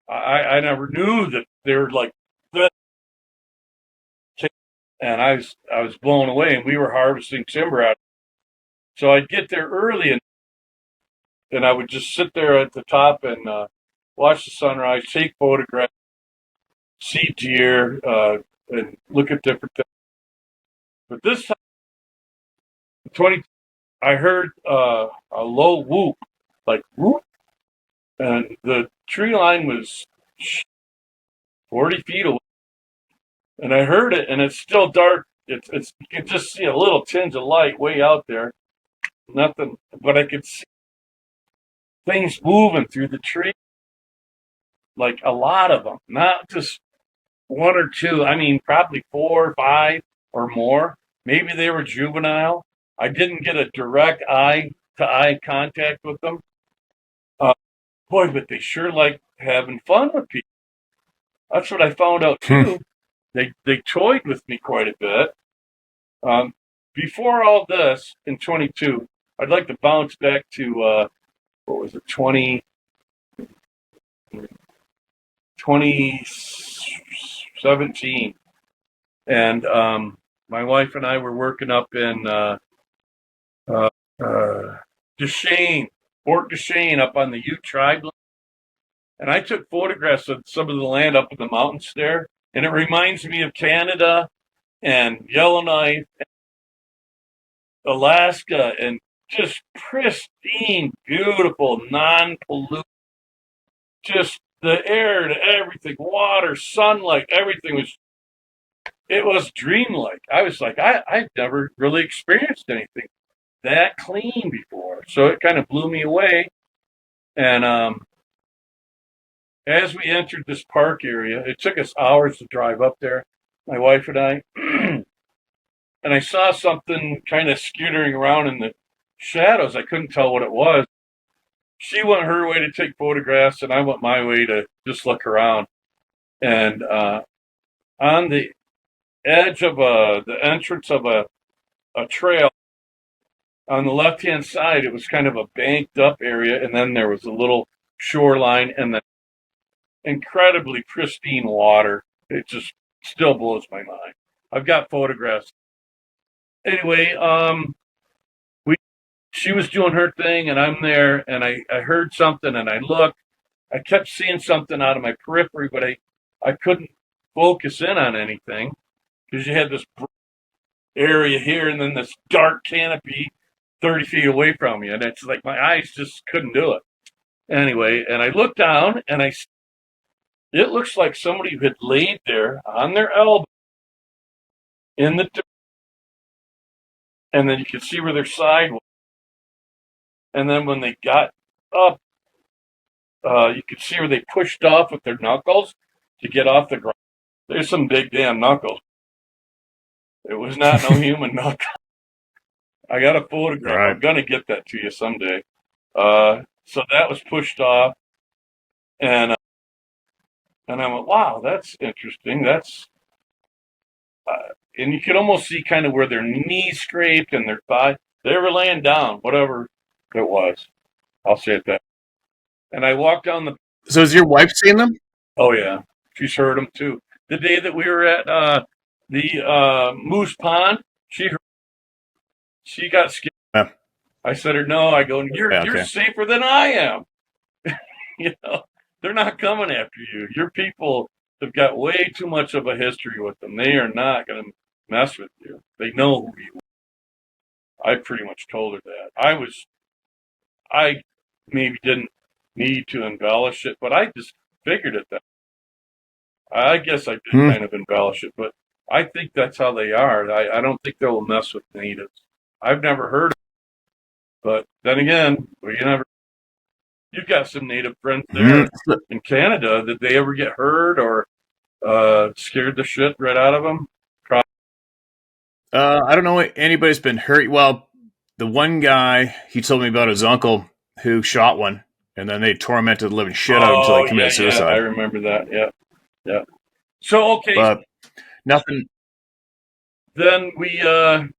Speaker 1: I never knew that they were like this, and I was blown away. And we were harvesting timber out, so I'd get there early, and I would just sit there at the top and watch the sunrise, take photographs, see deer, and look at different things. But this time, 20, I heard a low whoop, like whoop, and the tree line was 40 feet away, and I heard it, and it's still dark. It's you can just see a little tinge of light way out there. Nothing, but I could see things moving through the tree, like a lot of them, not just one or two. I mean, probably 4 or 5 or more. Maybe they were juvenile. I didn't get a direct eye to eye contact with them. Uh, Boy, but they sure like having fun with people. That's what I found out too. They toyed with me quite a bit. Um, Before all this, in 22, I'd like to bounce back to what was it, 2017, and my wife and I were working up in Duchesne, Fort Duchesne, up on the Ute tribe, and I took photographs of some of the land up in the mountains there, and it reminds me of Canada and Yellowknife, Alaska, and just pristine, beautiful, non-polluted, just the air, everything, water, sunlight, everything was, it was dreamlike. I was like, I've never really experienced anything that clean before. So it kind of blew me away. And as we entered this park area, it took us hours to drive up there, my wife and I. And I saw something kind of skittering around in the shadows. I couldn't tell what it was. She went her way to take photographs, and I went my way to just look around. And on the edge of the entrance of a trail, on the left-hand side, it was kind of a banked-up area, and then there was a little shoreline, and then incredibly pristine water. It just still blows my mind. I've got photographs. Anyway, she was doing her thing, and I'm there, and I heard something, and I looked. I kept seeing something out of my periphery, but I couldn't focus in on anything because you had this area here and then this dark canopy 30 feet away from you, and it's like my eyes just couldn't do it. Anyway, and I looked down, and it looks like somebody had laid there on their elbow in the dirt, and then you could see where their side was. And then when they got up, you could see where they pushed off with their knuckles to get off the ground. There's some big damn knuckles. It was not no human knuckle. I got a photograph.
Speaker 2: Right.
Speaker 1: I'm gonna get that to you someday. So that was pushed off, and I went, wow, that's interesting. That's and you could almost see kind of where their knees scraped and their thigh. They were laying down, whatever it was. I'll say it that. And I walked down the.
Speaker 2: So has your wife seen them?
Speaker 1: Oh yeah, she's heard them too. The day that we were at the Moose Pond, she got scared.
Speaker 2: Yeah.
Speaker 1: I said her no. I go, you're
Speaker 2: Yeah,
Speaker 1: you're
Speaker 2: okay.
Speaker 1: safer than I am. You know, they're not coming after you. Your people have got way too much of a history with them. They are not going to mess with you. They know who you are. I pretty much told her that. I was I maybe didn't need to embellish it, but I just figured it that. I guess I did
Speaker 2: Hmm.
Speaker 1: kind of embellish it, but I think that's how they are. I don't think they'll mess with natives. I've never heard of it, but then again, well, you never. You've got some native friends
Speaker 2: Hmm.
Speaker 1: there in Canada. Did they ever get hurt or scared the shit right out of them?
Speaker 2: I don't know if anybody's been hurt. Well, the one guy he told me about his uncle who shot one, and then they tormented the living shit out of him until he
Speaker 1: Oh
Speaker 2: committed
Speaker 1: yeah, I
Speaker 2: suicide.
Speaker 1: remember that. Yeah, yeah. So okay,
Speaker 2: But nothing.
Speaker 1: then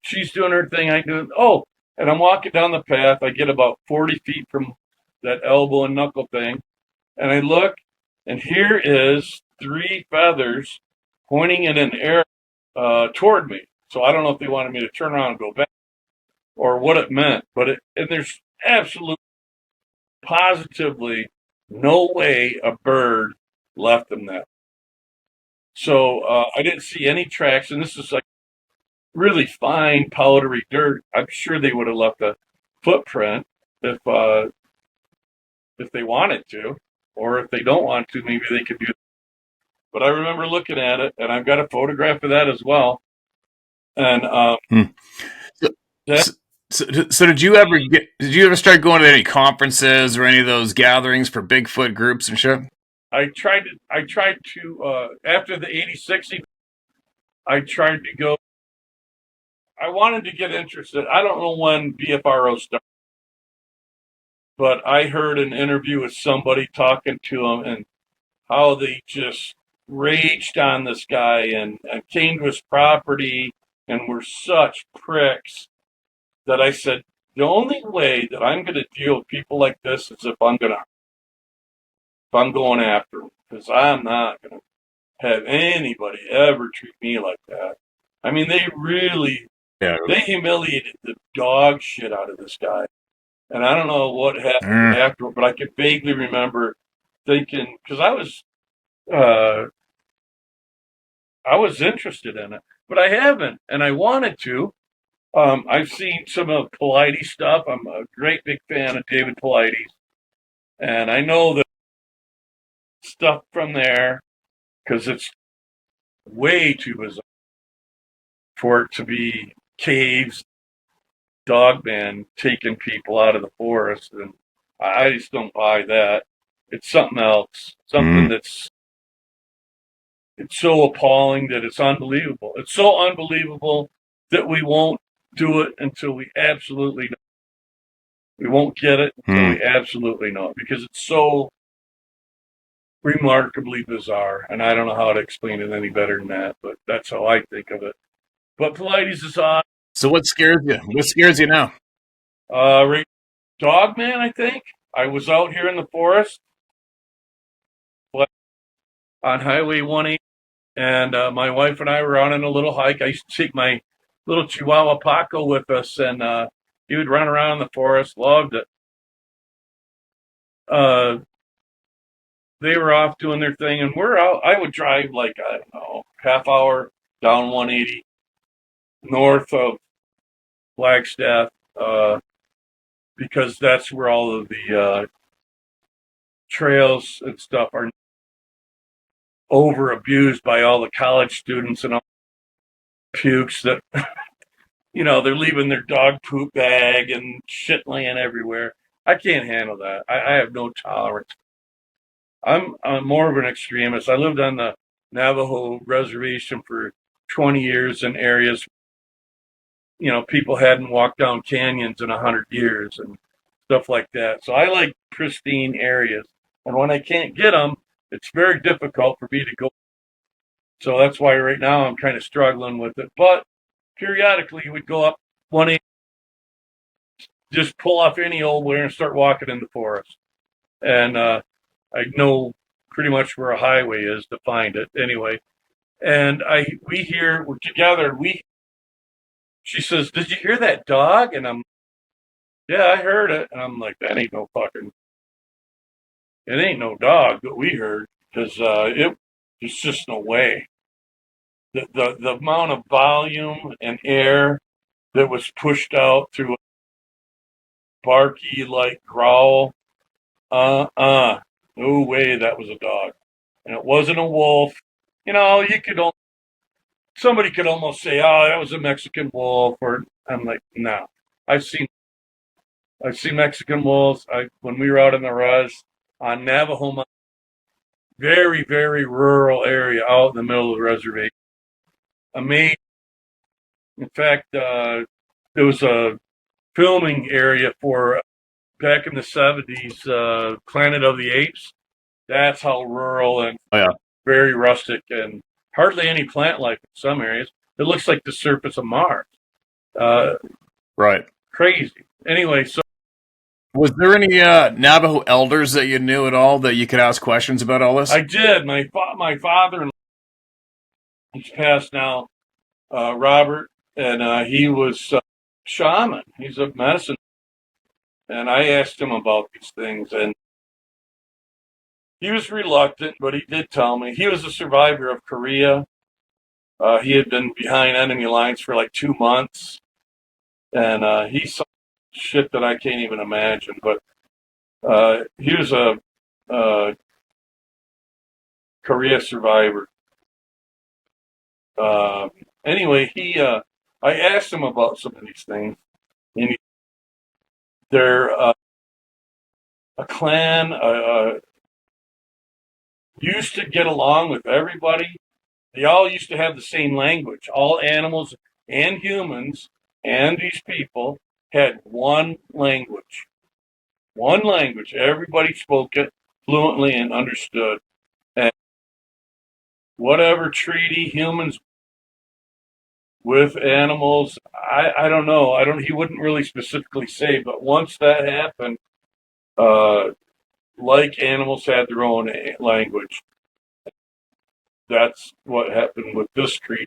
Speaker 1: she's doing her thing. I do. Oh, and I'm walking down the path. I get about 40 feet from that elbow and knuckle thing, and I look, and here is three feathers pointing in an arrow toward me. So I don't know if they wanted me to turn around and go back or what it meant, but and there's absolutely, positively no way a bird left them that. So I didn't see any tracks, and this is like really fine powdery dirt. I'm sure they would have left a footprint if they wanted to, or if they don't want to, maybe they could do. But I remember looking at it, and I've got a photograph of that as well. And
Speaker 2: Hmm. So,
Speaker 1: that
Speaker 2: so, so did you ever start going to any conferences or any of those gatherings for Bigfoot groups and shit?
Speaker 1: I tried to after the '86, I tried to go. I wanted to get interested. I don't know when BFRO started, but I heard an interview with somebody talking to him and how they just raged on this guy and came to his property and were such pricks that I said, the only way that I'm going to deal with people like this is if I'm going after them, because I'm not going to have anybody ever treat me like that. I mean,
Speaker 2: Yeah.
Speaker 1: they humiliated the dog shit out of this guy. And I don't know what happened
Speaker 2: Mm.
Speaker 1: afterward, but I can vaguely remember thinking, because uh, I was interested in it, but I haven't, and I wanted to. I've seen some of Pilates stuff. I'm a great big fan of David Pilates, and I know the stuff from there because it's way too bizarre for it to be caves, Dogman taking people out of the forest, and I just don't buy that. It's something else, something
Speaker 2: Mm.
Speaker 1: that's it's so appalling that it's unbelievable. It's so unbelievable that we won't do it until we absolutely know. We won't get it until
Speaker 2: Mm.
Speaker 1: we absolutely know it because it's so remarkably bizarre. And I don't know how to explain it any better than that, but that's how I think of it. But Pilates is on.
Speaker 2: So what scares you? What scares you now?
Speaker 1: Right, Dogman, I think. I was out here in the forest on Highway 180, and my wife and I were on a little hike. I used to take my little Chihuahua Paco with us, and he would run around in the forest. Loved it. Uh, they were off doing their thing, and we're out. I would drive like I don't know, half hour down 180 north of Flagstaff, because that's where all of the trails and stuff are over abused by all the college students and all the pukes that they're leaving their dog poop bag and shit laying everywhere. I can't handle that. I have no tolerance. I'm more of an extremist. I lived on the Navajo reservation for 20 years in areas people hadn't walked down canyons in 100 years and stuff like that. So I like pristine areas, and when I can't get them, it's very difficult for me to go. So that's why right now I'm kind of struggling with it. But periodically, we'd go up one, just pull off any old where and start walking in the forest, and I know pretty much where a highway is to find it anyway. And we're together. She says, "Did you hear that dog?" And I'm, "Yeah, I heard it." And I'm like, it ain't no dog that we heard because it's just no way. The amount of volume and air that was pushed out through barky like growl. No way that was a dog. And it wasn't a wolf. You know, somebody could almost say, "Oh, that was a Mexican wolf," or I'm like, no. I've seen I've seen Mexican wolves. When we were out in the res on Navajo, very very rural area out in the middle of the reservation. Amazing. In fact, there was a filming area for back in the '70s, Planet of the Apes. That's how rural and
Speaker 2: Oh yeah,
Speaker 1: very rustic and hardly any plant life in some areas. It looks like the surface of Mars. Uh,
Speaker 2: right.
Speaker 1: Crazy. Anyway, so
Speaker 2: Was there any Navajo elders that you knew at all that you could ask questions about all this?
Speaker 1: I did. My father, he's passed now, Robert, and he was shaman. He's a medicine, and I asked him about these things, and he was reluctant, but he did tell me he was a survivor of Korea. He had been behind enemy lines for like 2 months, and he saw shit that I can't even imagine. But he was a Korea survivor. Uh, anyway, I asked him about some of these things, and they're a clan used to get along with everybody. They all used to have the same language. All animals and humans and these people had one language. One language. Everybody spoke it fluently and understood. And whatever treaty humans with animals, I don't know. He wouldn't really specifically say, but once that happened, uh, like animals had their own language. That's what happened with this creature.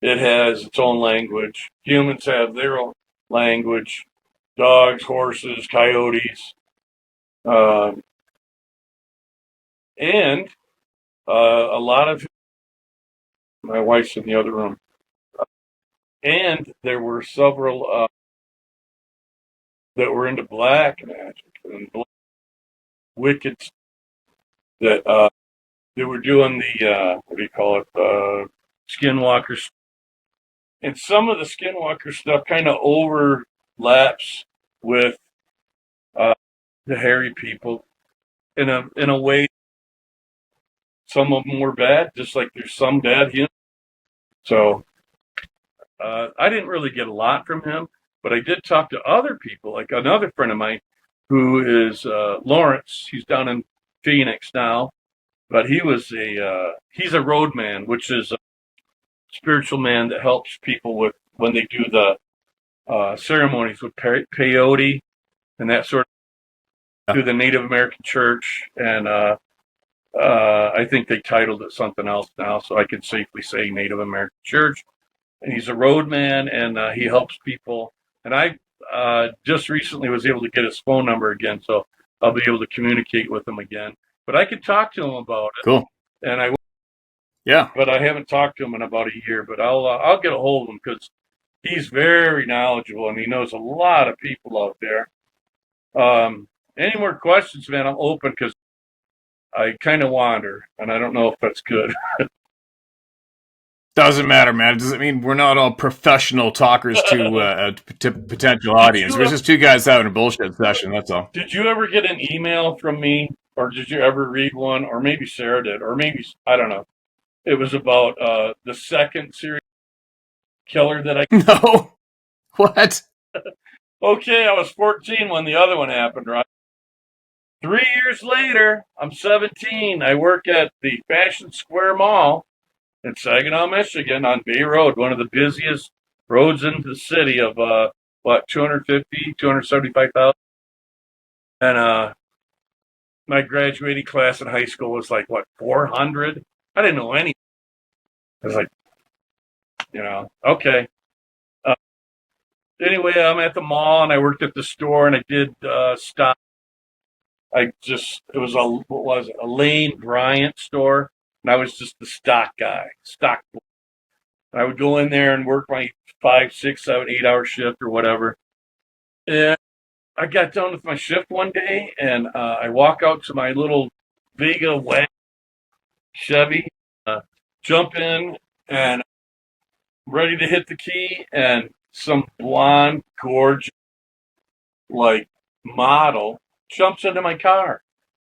Speaker 1: It has its own language. Humans have their own language. Dogs, horses, coyotes, um, and a lot of my wife's in the other room. And there were several that were into black magic and black wicked that they were doing the what do you call it, skinwalkers. And some of the skinwalker stuff kind of overlaps with uh, the hairy people in a way. Some of them were bad, just like there's some bad humans. So I didn't really get a lot from him, but I did talk to other people, like another friend of mine who is Lawrence. He's down in Phoenix now, but he's a roadman, which is a spiritual man that helps people with when they do the ceremonies with peyote and that sort of through the Native American church. And I think they titled it something else now, so I can safely say Native American church. And he's a roadman, and he helps people. And I just recently was able to get his phone number again, so I'll be able to communicate with him again. But I could talk to him about it.
Speaker 2: Cool.
Speaker 1: And I
Speaker 2: Yeah.
Speaker 1: but I haven't talked to him in about a year. But I'll get a hold of him because he's very knowledgeable and he knows a lot of people out there. Any more questions, man? I'm open because I kind of wander, and I don't know if that's good.
Speaker 2: Doesn't matter, man. It doesn't mean we're not all professional talkers to potential audience. We're just two guys having a bullshit session. That's all.
Speaker 1: Did you ever get an email from me, or did you ever read one, or maybe Sarah did, or maybe I don't know. It was about the second serial killer that I.
Speaker 2: No. What?
Speaker 1: Okay, I was 14 when the other one happened, right? 3 years later, I'm 17. I work at the Fashion Square Mall in Saginaw, Michigan, on Bay Road, one of the busiest roads into the city of, 250, 275,000. And my graduating class in high school was like, 400? I didn't know any. I was like, okay. Uh, anyway, I'm at the mall and I worked at the store and I did stock. It was what was it, a Lane Bryant store. And I was just the stock guy, stock. I would go in there and work my 5, 6, 7, 8 hour shift or whatever. And I got done with my shift one day, and I walk out to my little Vega wagon Chevy, jump in, and ready to hit the key, and some blonde, gorgeous, like model jumps into my car,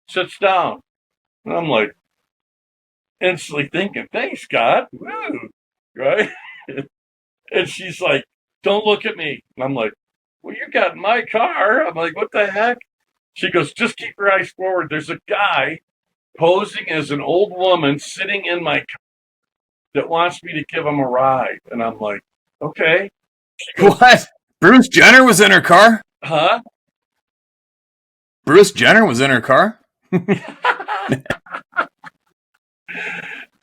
Speaker 1: sits down, and I'm like instantly thinking, "Thanks, God, woo!" Right? And she's like, "Don't look at me." And I'm like, "Well, you got in my car." I'm like, "What the heck?" She goes, "Just keep your eyes forward. There's a guy posing as an old woman sitting in my car that wants me to give him a ride." And I'm like, "Okay." She goes,
Speaker 2: What? Bruce Jenner was in her car?
Speaker 1: "Huh?"
Speaker 2: Bruce Jenner was in her car?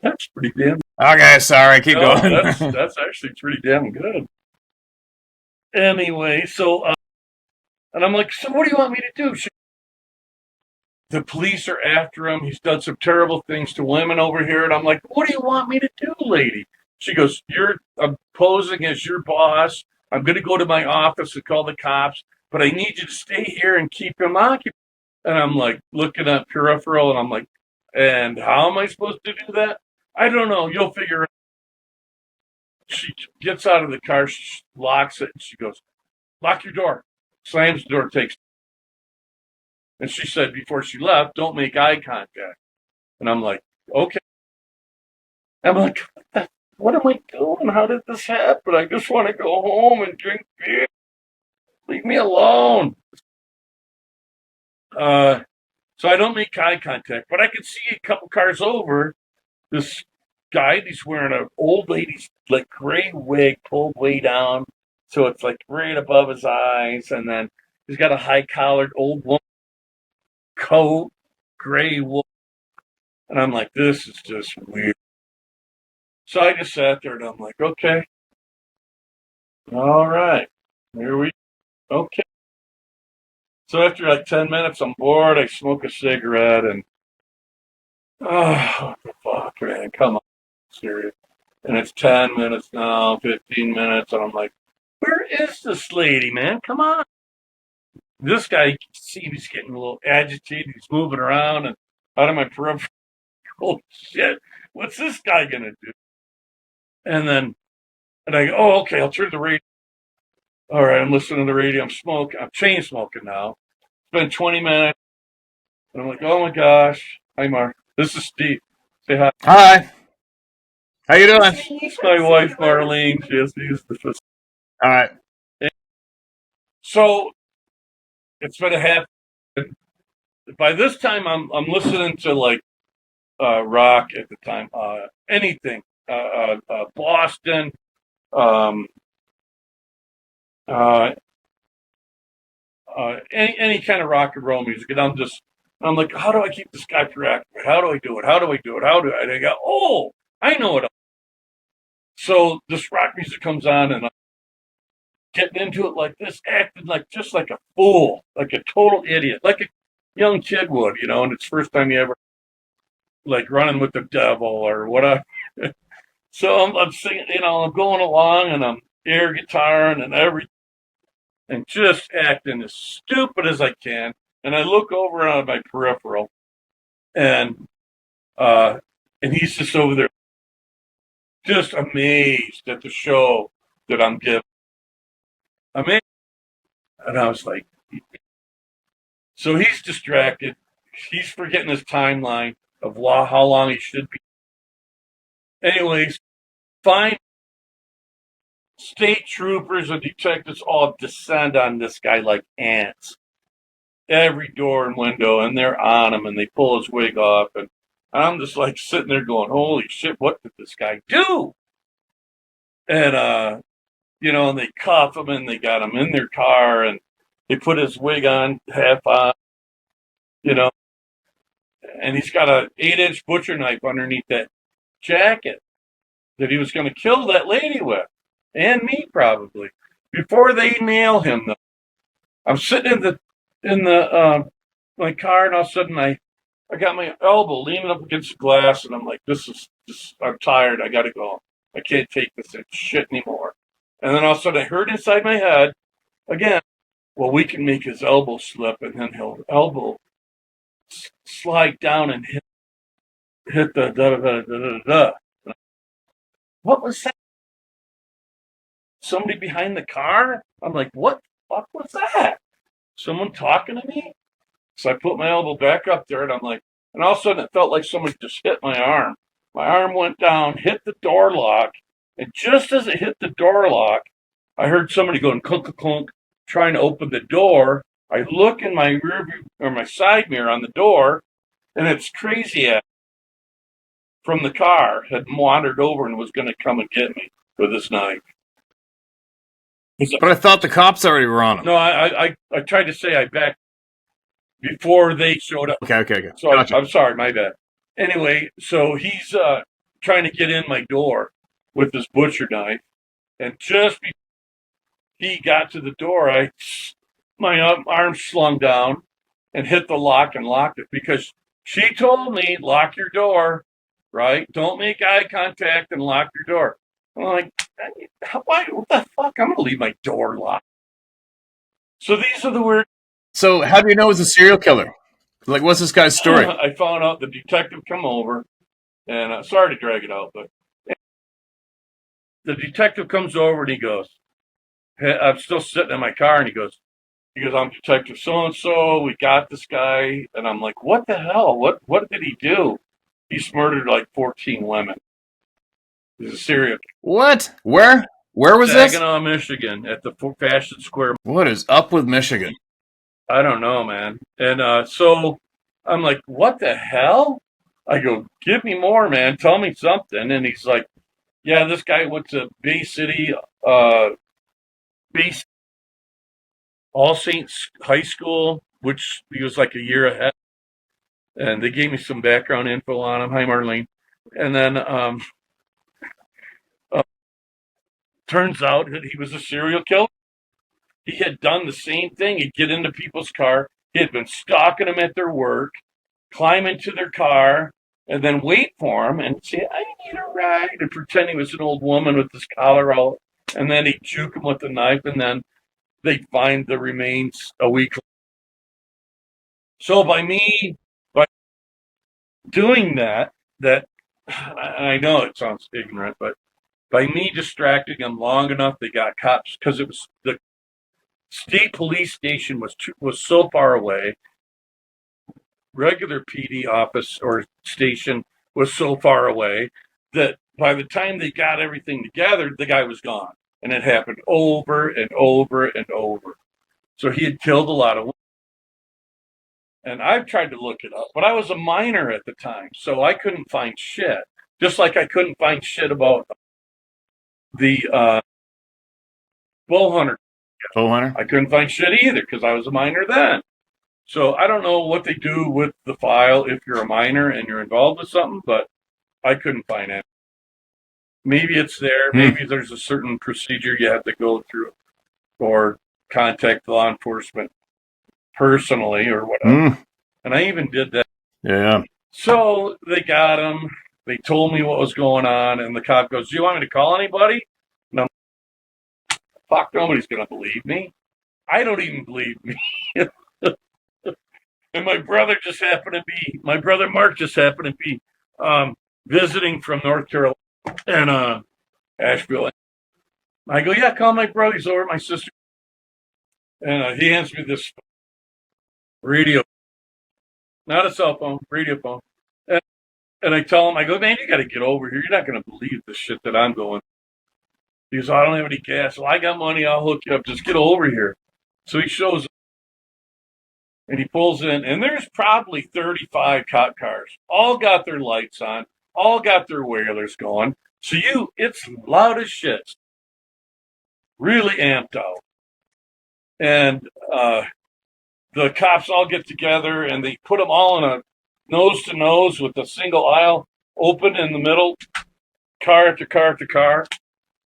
Speaker 1: That's pretty damn.
Speaker 2: Okay, sorry, keep
Speaker 1: No,
Speaker 2: going.
Speaker 1: that's actually pretty damn good. Anyway, so and I'm like, "So what do you want me to do?" The police are after him. He's done some terrible things to women over here. And I'm like, "What do you want me to do, lady?" She goes, I'm posing as your boss. I'm going to go to my office and call the cops, but I need you to stay here and keep him occupied. And I'm like, looking at peripheral, and I'm like, "And how am I supposed to do that?" "I don't know. You'll figure it out." She gets out of the car, she locks it, and she goes, "Lock your door." Slams the door, takes. And she said before she left, "Don't make eye contact." And I'm like, "Okay." I'm like, what am I doing? How did this happen? I just want to go home and drink beer. Leave me alone. Uh, so I don't make eye contact, but I could see a couple cars over. This guy, he's wearing an old lady's like gray wig pulled way down, so it's like right above his eyes, and then he's got a high collared old woman coat, gray wool, and I'm like, this is just weird. So I just sat there and I'm like, okay, all right, here we okay. So after like 10 minutes, I'm bored. I smoke a cigarette and what the fuck, man? Come on, serious. And it's 10 minutes now, 15 minutes, and I'm like, where is this lady, man? Come on. This guy, you can see he's getting a little agitated. He's moving around and out of my peripheral. Oh shit, what's this guy gonna do? And then and I go, oh okay, I'll turn the radio. All right, I'm listening to the radio. I'm smoking. I'm chain smoking now. It's been 20 minutes. And I'm like, oh my gosh. Hi, Mark. This is Steve. Say hi.
Speaker 2: Hi, how you doing?
Speaker 1: It's my wife, Marlene. She has to use the facility.
Speaker 2: All right.
Speaker 1: So it's been a half. By this time, I'm listening to like rock at the time, anything, Boston, um, uh, any kind of rock and roll music, and I'm like, how do I keep this guy preoccupied? How do I do it? How do I do it? How do I? And I go, oh, I know it. So this rock music comes on, and I'm getting into it like this, acting like just like a fool, like a total idiot, like a young kid would, and it's first time you ever like running with the devil or whatever. So I'm singing, I'm going along and I'm air guitaring and everything and just acting as stupid as I can. And I look over on my peripheral and uh and he's just over there just amazed at the show that I'm giving. Amazed. And I was like, so he's distracted. He's forgetting his timeline of how long he should be. Anyways, fine. State troopers and detectives all descend on this guy like ants. Every door and window, and they're on him, and they pull his wig off, and I'm just like sitting there going, "Holy shit, what did this guy do?" And and they cuff him, and they got him in their car, and they put his wig on, half on, you know, and he's got a 8-inch butcher knife underneath that jacket that he was going to kill that lady with, and me probably before they nail him. Though I'm sitting in the my car, and all of a sudden I got my elbow leaning up against the glass, and I'm like, this is I'm tired. I got to go. I can't take this shit anymore. And then all of a sudden I heard inside my head again, well, we can make his elbow slip, and then he'll elbow slide down and hit the da da da da da da. What was that? Somebody behind the car? I'm like, what the fuck was that? Someone talking to me? So I put my elbow back up there, and I'm like, and all of a sudden it felt like somebody just hit my arm. My arm went down, hit the door lock, and just as it hit the door lock, I heard somebody going clunk, clunk, clunk, trying to open the door. I look in my rear view or my side mirror on the door, and it's crazy ass from the car had wandered over and was going to come and get me with his knife.
Speaker 2: But I thought the cops already were on him.
Speaker 1: No, I tried to say I backed before they showed up.
Speaker 2: Okay.
Speaker 1: So
Speaker 2: Gotcha.
Speaker 1: I'm sorry, my bad. Anyway, so he's trying to get in my door with his butcher knife, and just before he got to the door, my arm slung down and hit the lock and locked it because she told me lock your door, right? Don't make eye contact and lock your door. I'm like, why? What the fuck? I'm gonna leave my door locked. So these are the weird.
Speaker 2: So how do you know he's a serial killer? Like, what's this guy's story?
Speaker 1: I found out the detective come over, and sorry to drag it out, but the detective comes over and he goes, hey, I'm still sitting in my car, and he goes, I'm Detective so-and-so, we got this guy. And I'm like, what the hell? What did he do? He's murdered like 14 women. He's a serial killer.
Speaker 2: What? Where was this?
Speaker 1: Saginaw, Michigan, at the Fashion Square.
Speaker 2: What is up with Michigan?
Speaker 1: I don't know, man. And so I'm like, what the hell? I go, give me more, man. Tell me something. And he's like, yeah, this guy went to Bay City, All Saints High School, which he was like a year ahead. And they gave me some background info on him. Hi, Marlene. And then turns out that he was a serial killer. He had done the same thing. He'd get into people's car. He had been stalking them at their work, climb into their car, and then wait for them and say, I need a ride, and pretend he was an old woman with his collar out. And then he'd juke him with a knife, and then they'd find the remains a week later. So by doing that, I know it sounds ignorant, but by me distracting them long enough, they got cops because it was the state police station was so far away. Regular PD office or station was so far away that by the time they got everything together, the guy was gone, and it happened over and over and over. So he had killed a lot of women. And I've tried to look it up, but I was a minor at the time, so I couldn't find shit. Just like I couldn't find shit about the bow hunter.
Speaker 2: Bow hunter?
Speaker 1: I couldn't find shit either because I was a minor then. So I don't know what they do with the file if you're a minor and you're involved with something, but I couldn't find it. Maybe it's there. Maybe there's a certain procedure you have to go through or contact law enforcement personally or whatever. And I even did that.
Speaker 2: Yeah.
Speaker 1: So they got him. They told me what was going on, and the cop goes, do you want me to call anybody? And I'm like, fuck, nobody's going to believe me. I don't even believe me. And my brother Mark just happened to be visiting from North Carolina and Asheville. I go, yeah, call my brother. He's over at my sister. And he hands me this radio, not a cell phone, radio phone. And I tell him, I go, man, you got to get over here. You're not going to believe the shit that I'm going. He goes, I don't have any gas. Well, I got money. I'll hook you up. Just get over here. So he shows up. And he pulls in, and there's probably 35 cop cars. All got their lights on. All got their whalers going. So it's loud as shit. Really amped out. And the cops all get together, and they put them all in a nose-to-nose with a single aisle open in the middle, car after car after car.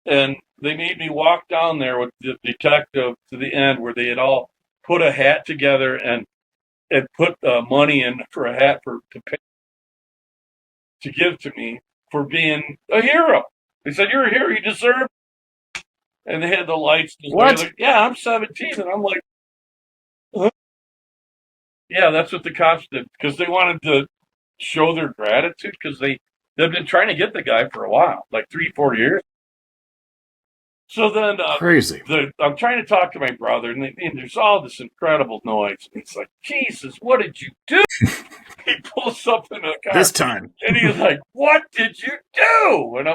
Speaker 1: And they made me walk down there with the detective to the end where they had all put a hat together and put money in for a hat to give to me for being a hero. They said, you're a hero, you deserve it. And they had the lights.
Speaker 2: What?
Speaker 1: Like, yeah, I'm 17. And I'm like, Yeah, that's what the cops did because they wanted to show their gratitude because they've been trying to get the guy for a while, like 3-4 years. So then
Speaker 2: Crazy.
Speaker 1: I'm trying to talk to my brother, and there's all this incredible noise. And it's like, Jesus, what did you do? He pulls something in the car.
Speaker 2: This time.
Speaker 1: And he's like, what did you do? And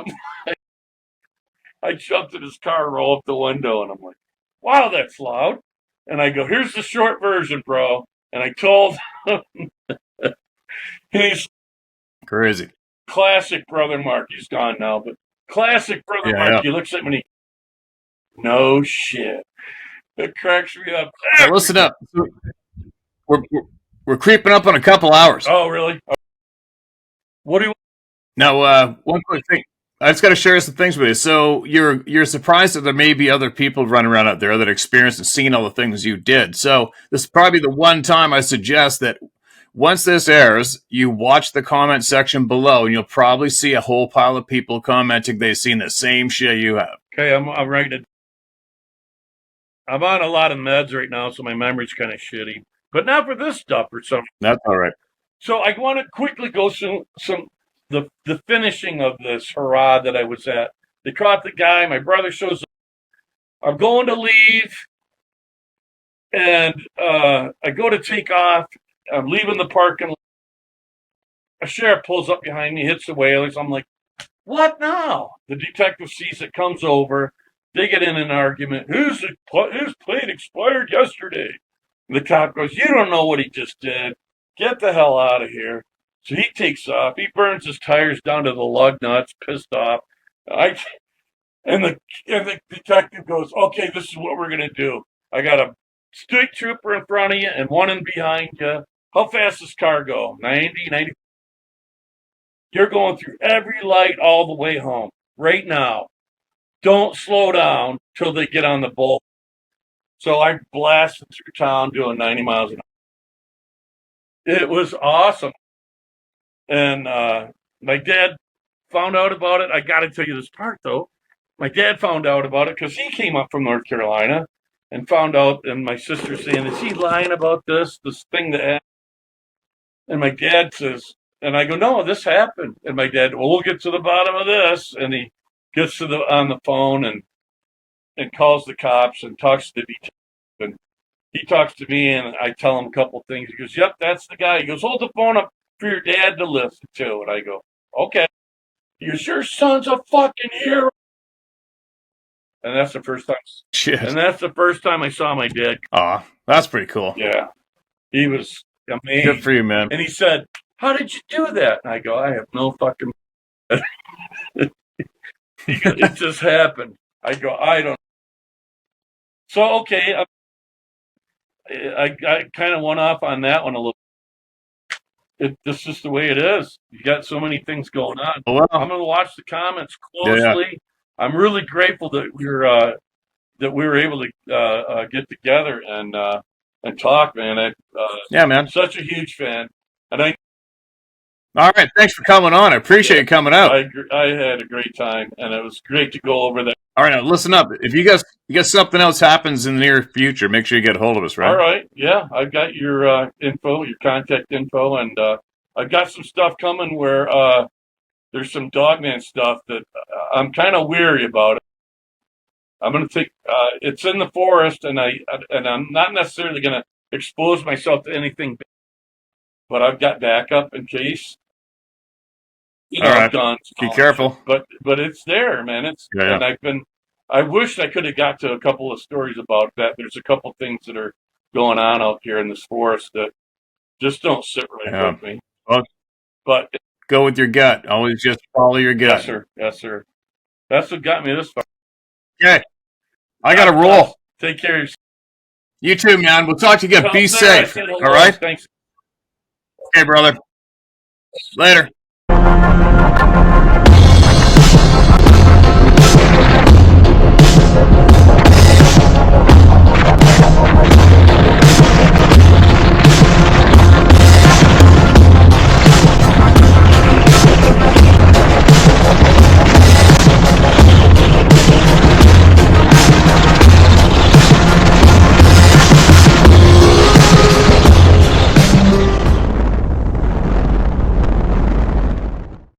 Speaker 1: I jumped in his car, roll up the window, and I'm like, wow, that's loud. And I go, here's the short version, bro. And I told him, and he's
Speaker 2: Crazy.
Speaker 1: classic Brother Mark. He's gone now, but classic Brother Mark.
Speaker 2: Yeah.
Speaker 1: He looks at me and he, no shit. It cracks me up.
Speaker 2: Now listen up. We're creeping up on a couple hours.
Speaker 1: Oh, really? What do you?
Speaker 2: Now, one quick thing. I just got to share some things with you. So you're surprised that there may be other people running around out there that experienced and seen all the things you did. So this is probably the one time I suggest that once this airs, you watch the comment section below, and you'll probably see a whole pile of people commenting they've seen the same shit you have.
Speaker 1: Okay, I'm writing it. I'm on a lot of meds right now, so my memory's kind of shitty. But not for this stuff or something.
Speaker 2: That's all right.
Speaker 1: So I want to quickly go through the finishing of this hurrah that I was at. They caught the guy. My brother shows up. I'm going to leave, and I go to take off. I'm leaving the parking lot. A sheriff pulls up behind me, hits the whalers. I'm like, what now? The detective sees it, comes over. They get in an argument. Whose plate expired yesterday? The cop goes, you don't know what he just did. Get the hell out of here. So he takes off. He burns his tires down to the lug nuts, pissed off. And the detective goes, okay, this is what we're going to do. I got a state trooper in front of you and one in behind you. How fast does this car go? 90? You're going through every light all the way home. Right now. Don't slow down till they get on the bolt. So I blasted through town doing 90 miles an hour. It was awesome. And my dad found out about it. I got to tell you this part, though. My dad found out about it because he came up from North Carolina and found out, and my sister's saying, is he lying about this thing that happened? And my dad says, and I go, no, this happened. And my dad, well, we'll get to the bottom of this. And he gets on the phone and calls the cops and talks to the detective. And he talks to me, and I tell him a couple things. He goes, yep, that's the guy. He goes, hold the phone up for your dad to listen to. And I go, okay. He goes, your son's a fucking hero. And that's the first time.
Speaker 2: Shit.
Speaker 1: And that's the first time I saw my dad.
Speaker 2: Aw, that's pretty cool.
Speaker 1: Yeah. He was amazing.
Speaker 2: Good for you, man.
Speaker 1: And he said, how did you do that? And I go, I have no fucking... It just happened. I go, I don't... So, okay, I kind of went off on that one a little. This is the way it is. You got so many things going on.
Speaker 2: Well,
Speaker 1: I'm going to watch the comments closely. Yeah. I'm really grateful that we were able to get together and talk, man.
Speaker 2: Yeah, man.
Speaker 1: Such a huge fan, and
Speaker 2: all right, thanks for coming on. I appreciate you coming out.
Speaker 1: I had a great time, and it was great to go over that.
Speaker 2: All right, now listen up. If you guys something else happens in the near future, make sure you get a hold of us, right?
Speaker 1: All right, yeah, I've got your info, your contact info, and I've got some stuff coming where there's some Dogman stuff that I'm kind of weary about it. I'm going to take it's in the forest, and I'm not necessarily going to expose myself to anything, but I've got backup in case.
Speaker 2: All right. Be careful.
Speaker 1: But it's there, man. And I wish I could have got to a couple of stories about that. There's a couple things that are going on out here in this forest that just don't sit right with me.
Speaker 2: Well,
Speaker 1: but
Speaker 2: go with your gut. Always just follow your gut.
Speaker 1: Yes, sir. Yes, sir. That's what got me this far.
Speaker 2: Okay. I got to roll.
Speaker 1: Take care of yourself.
Speaker 2: You too, man. We'll talk to you again. Be safe. All right?
Speaker 1: Thanks.
Speaker 2: Okay, brother. Later.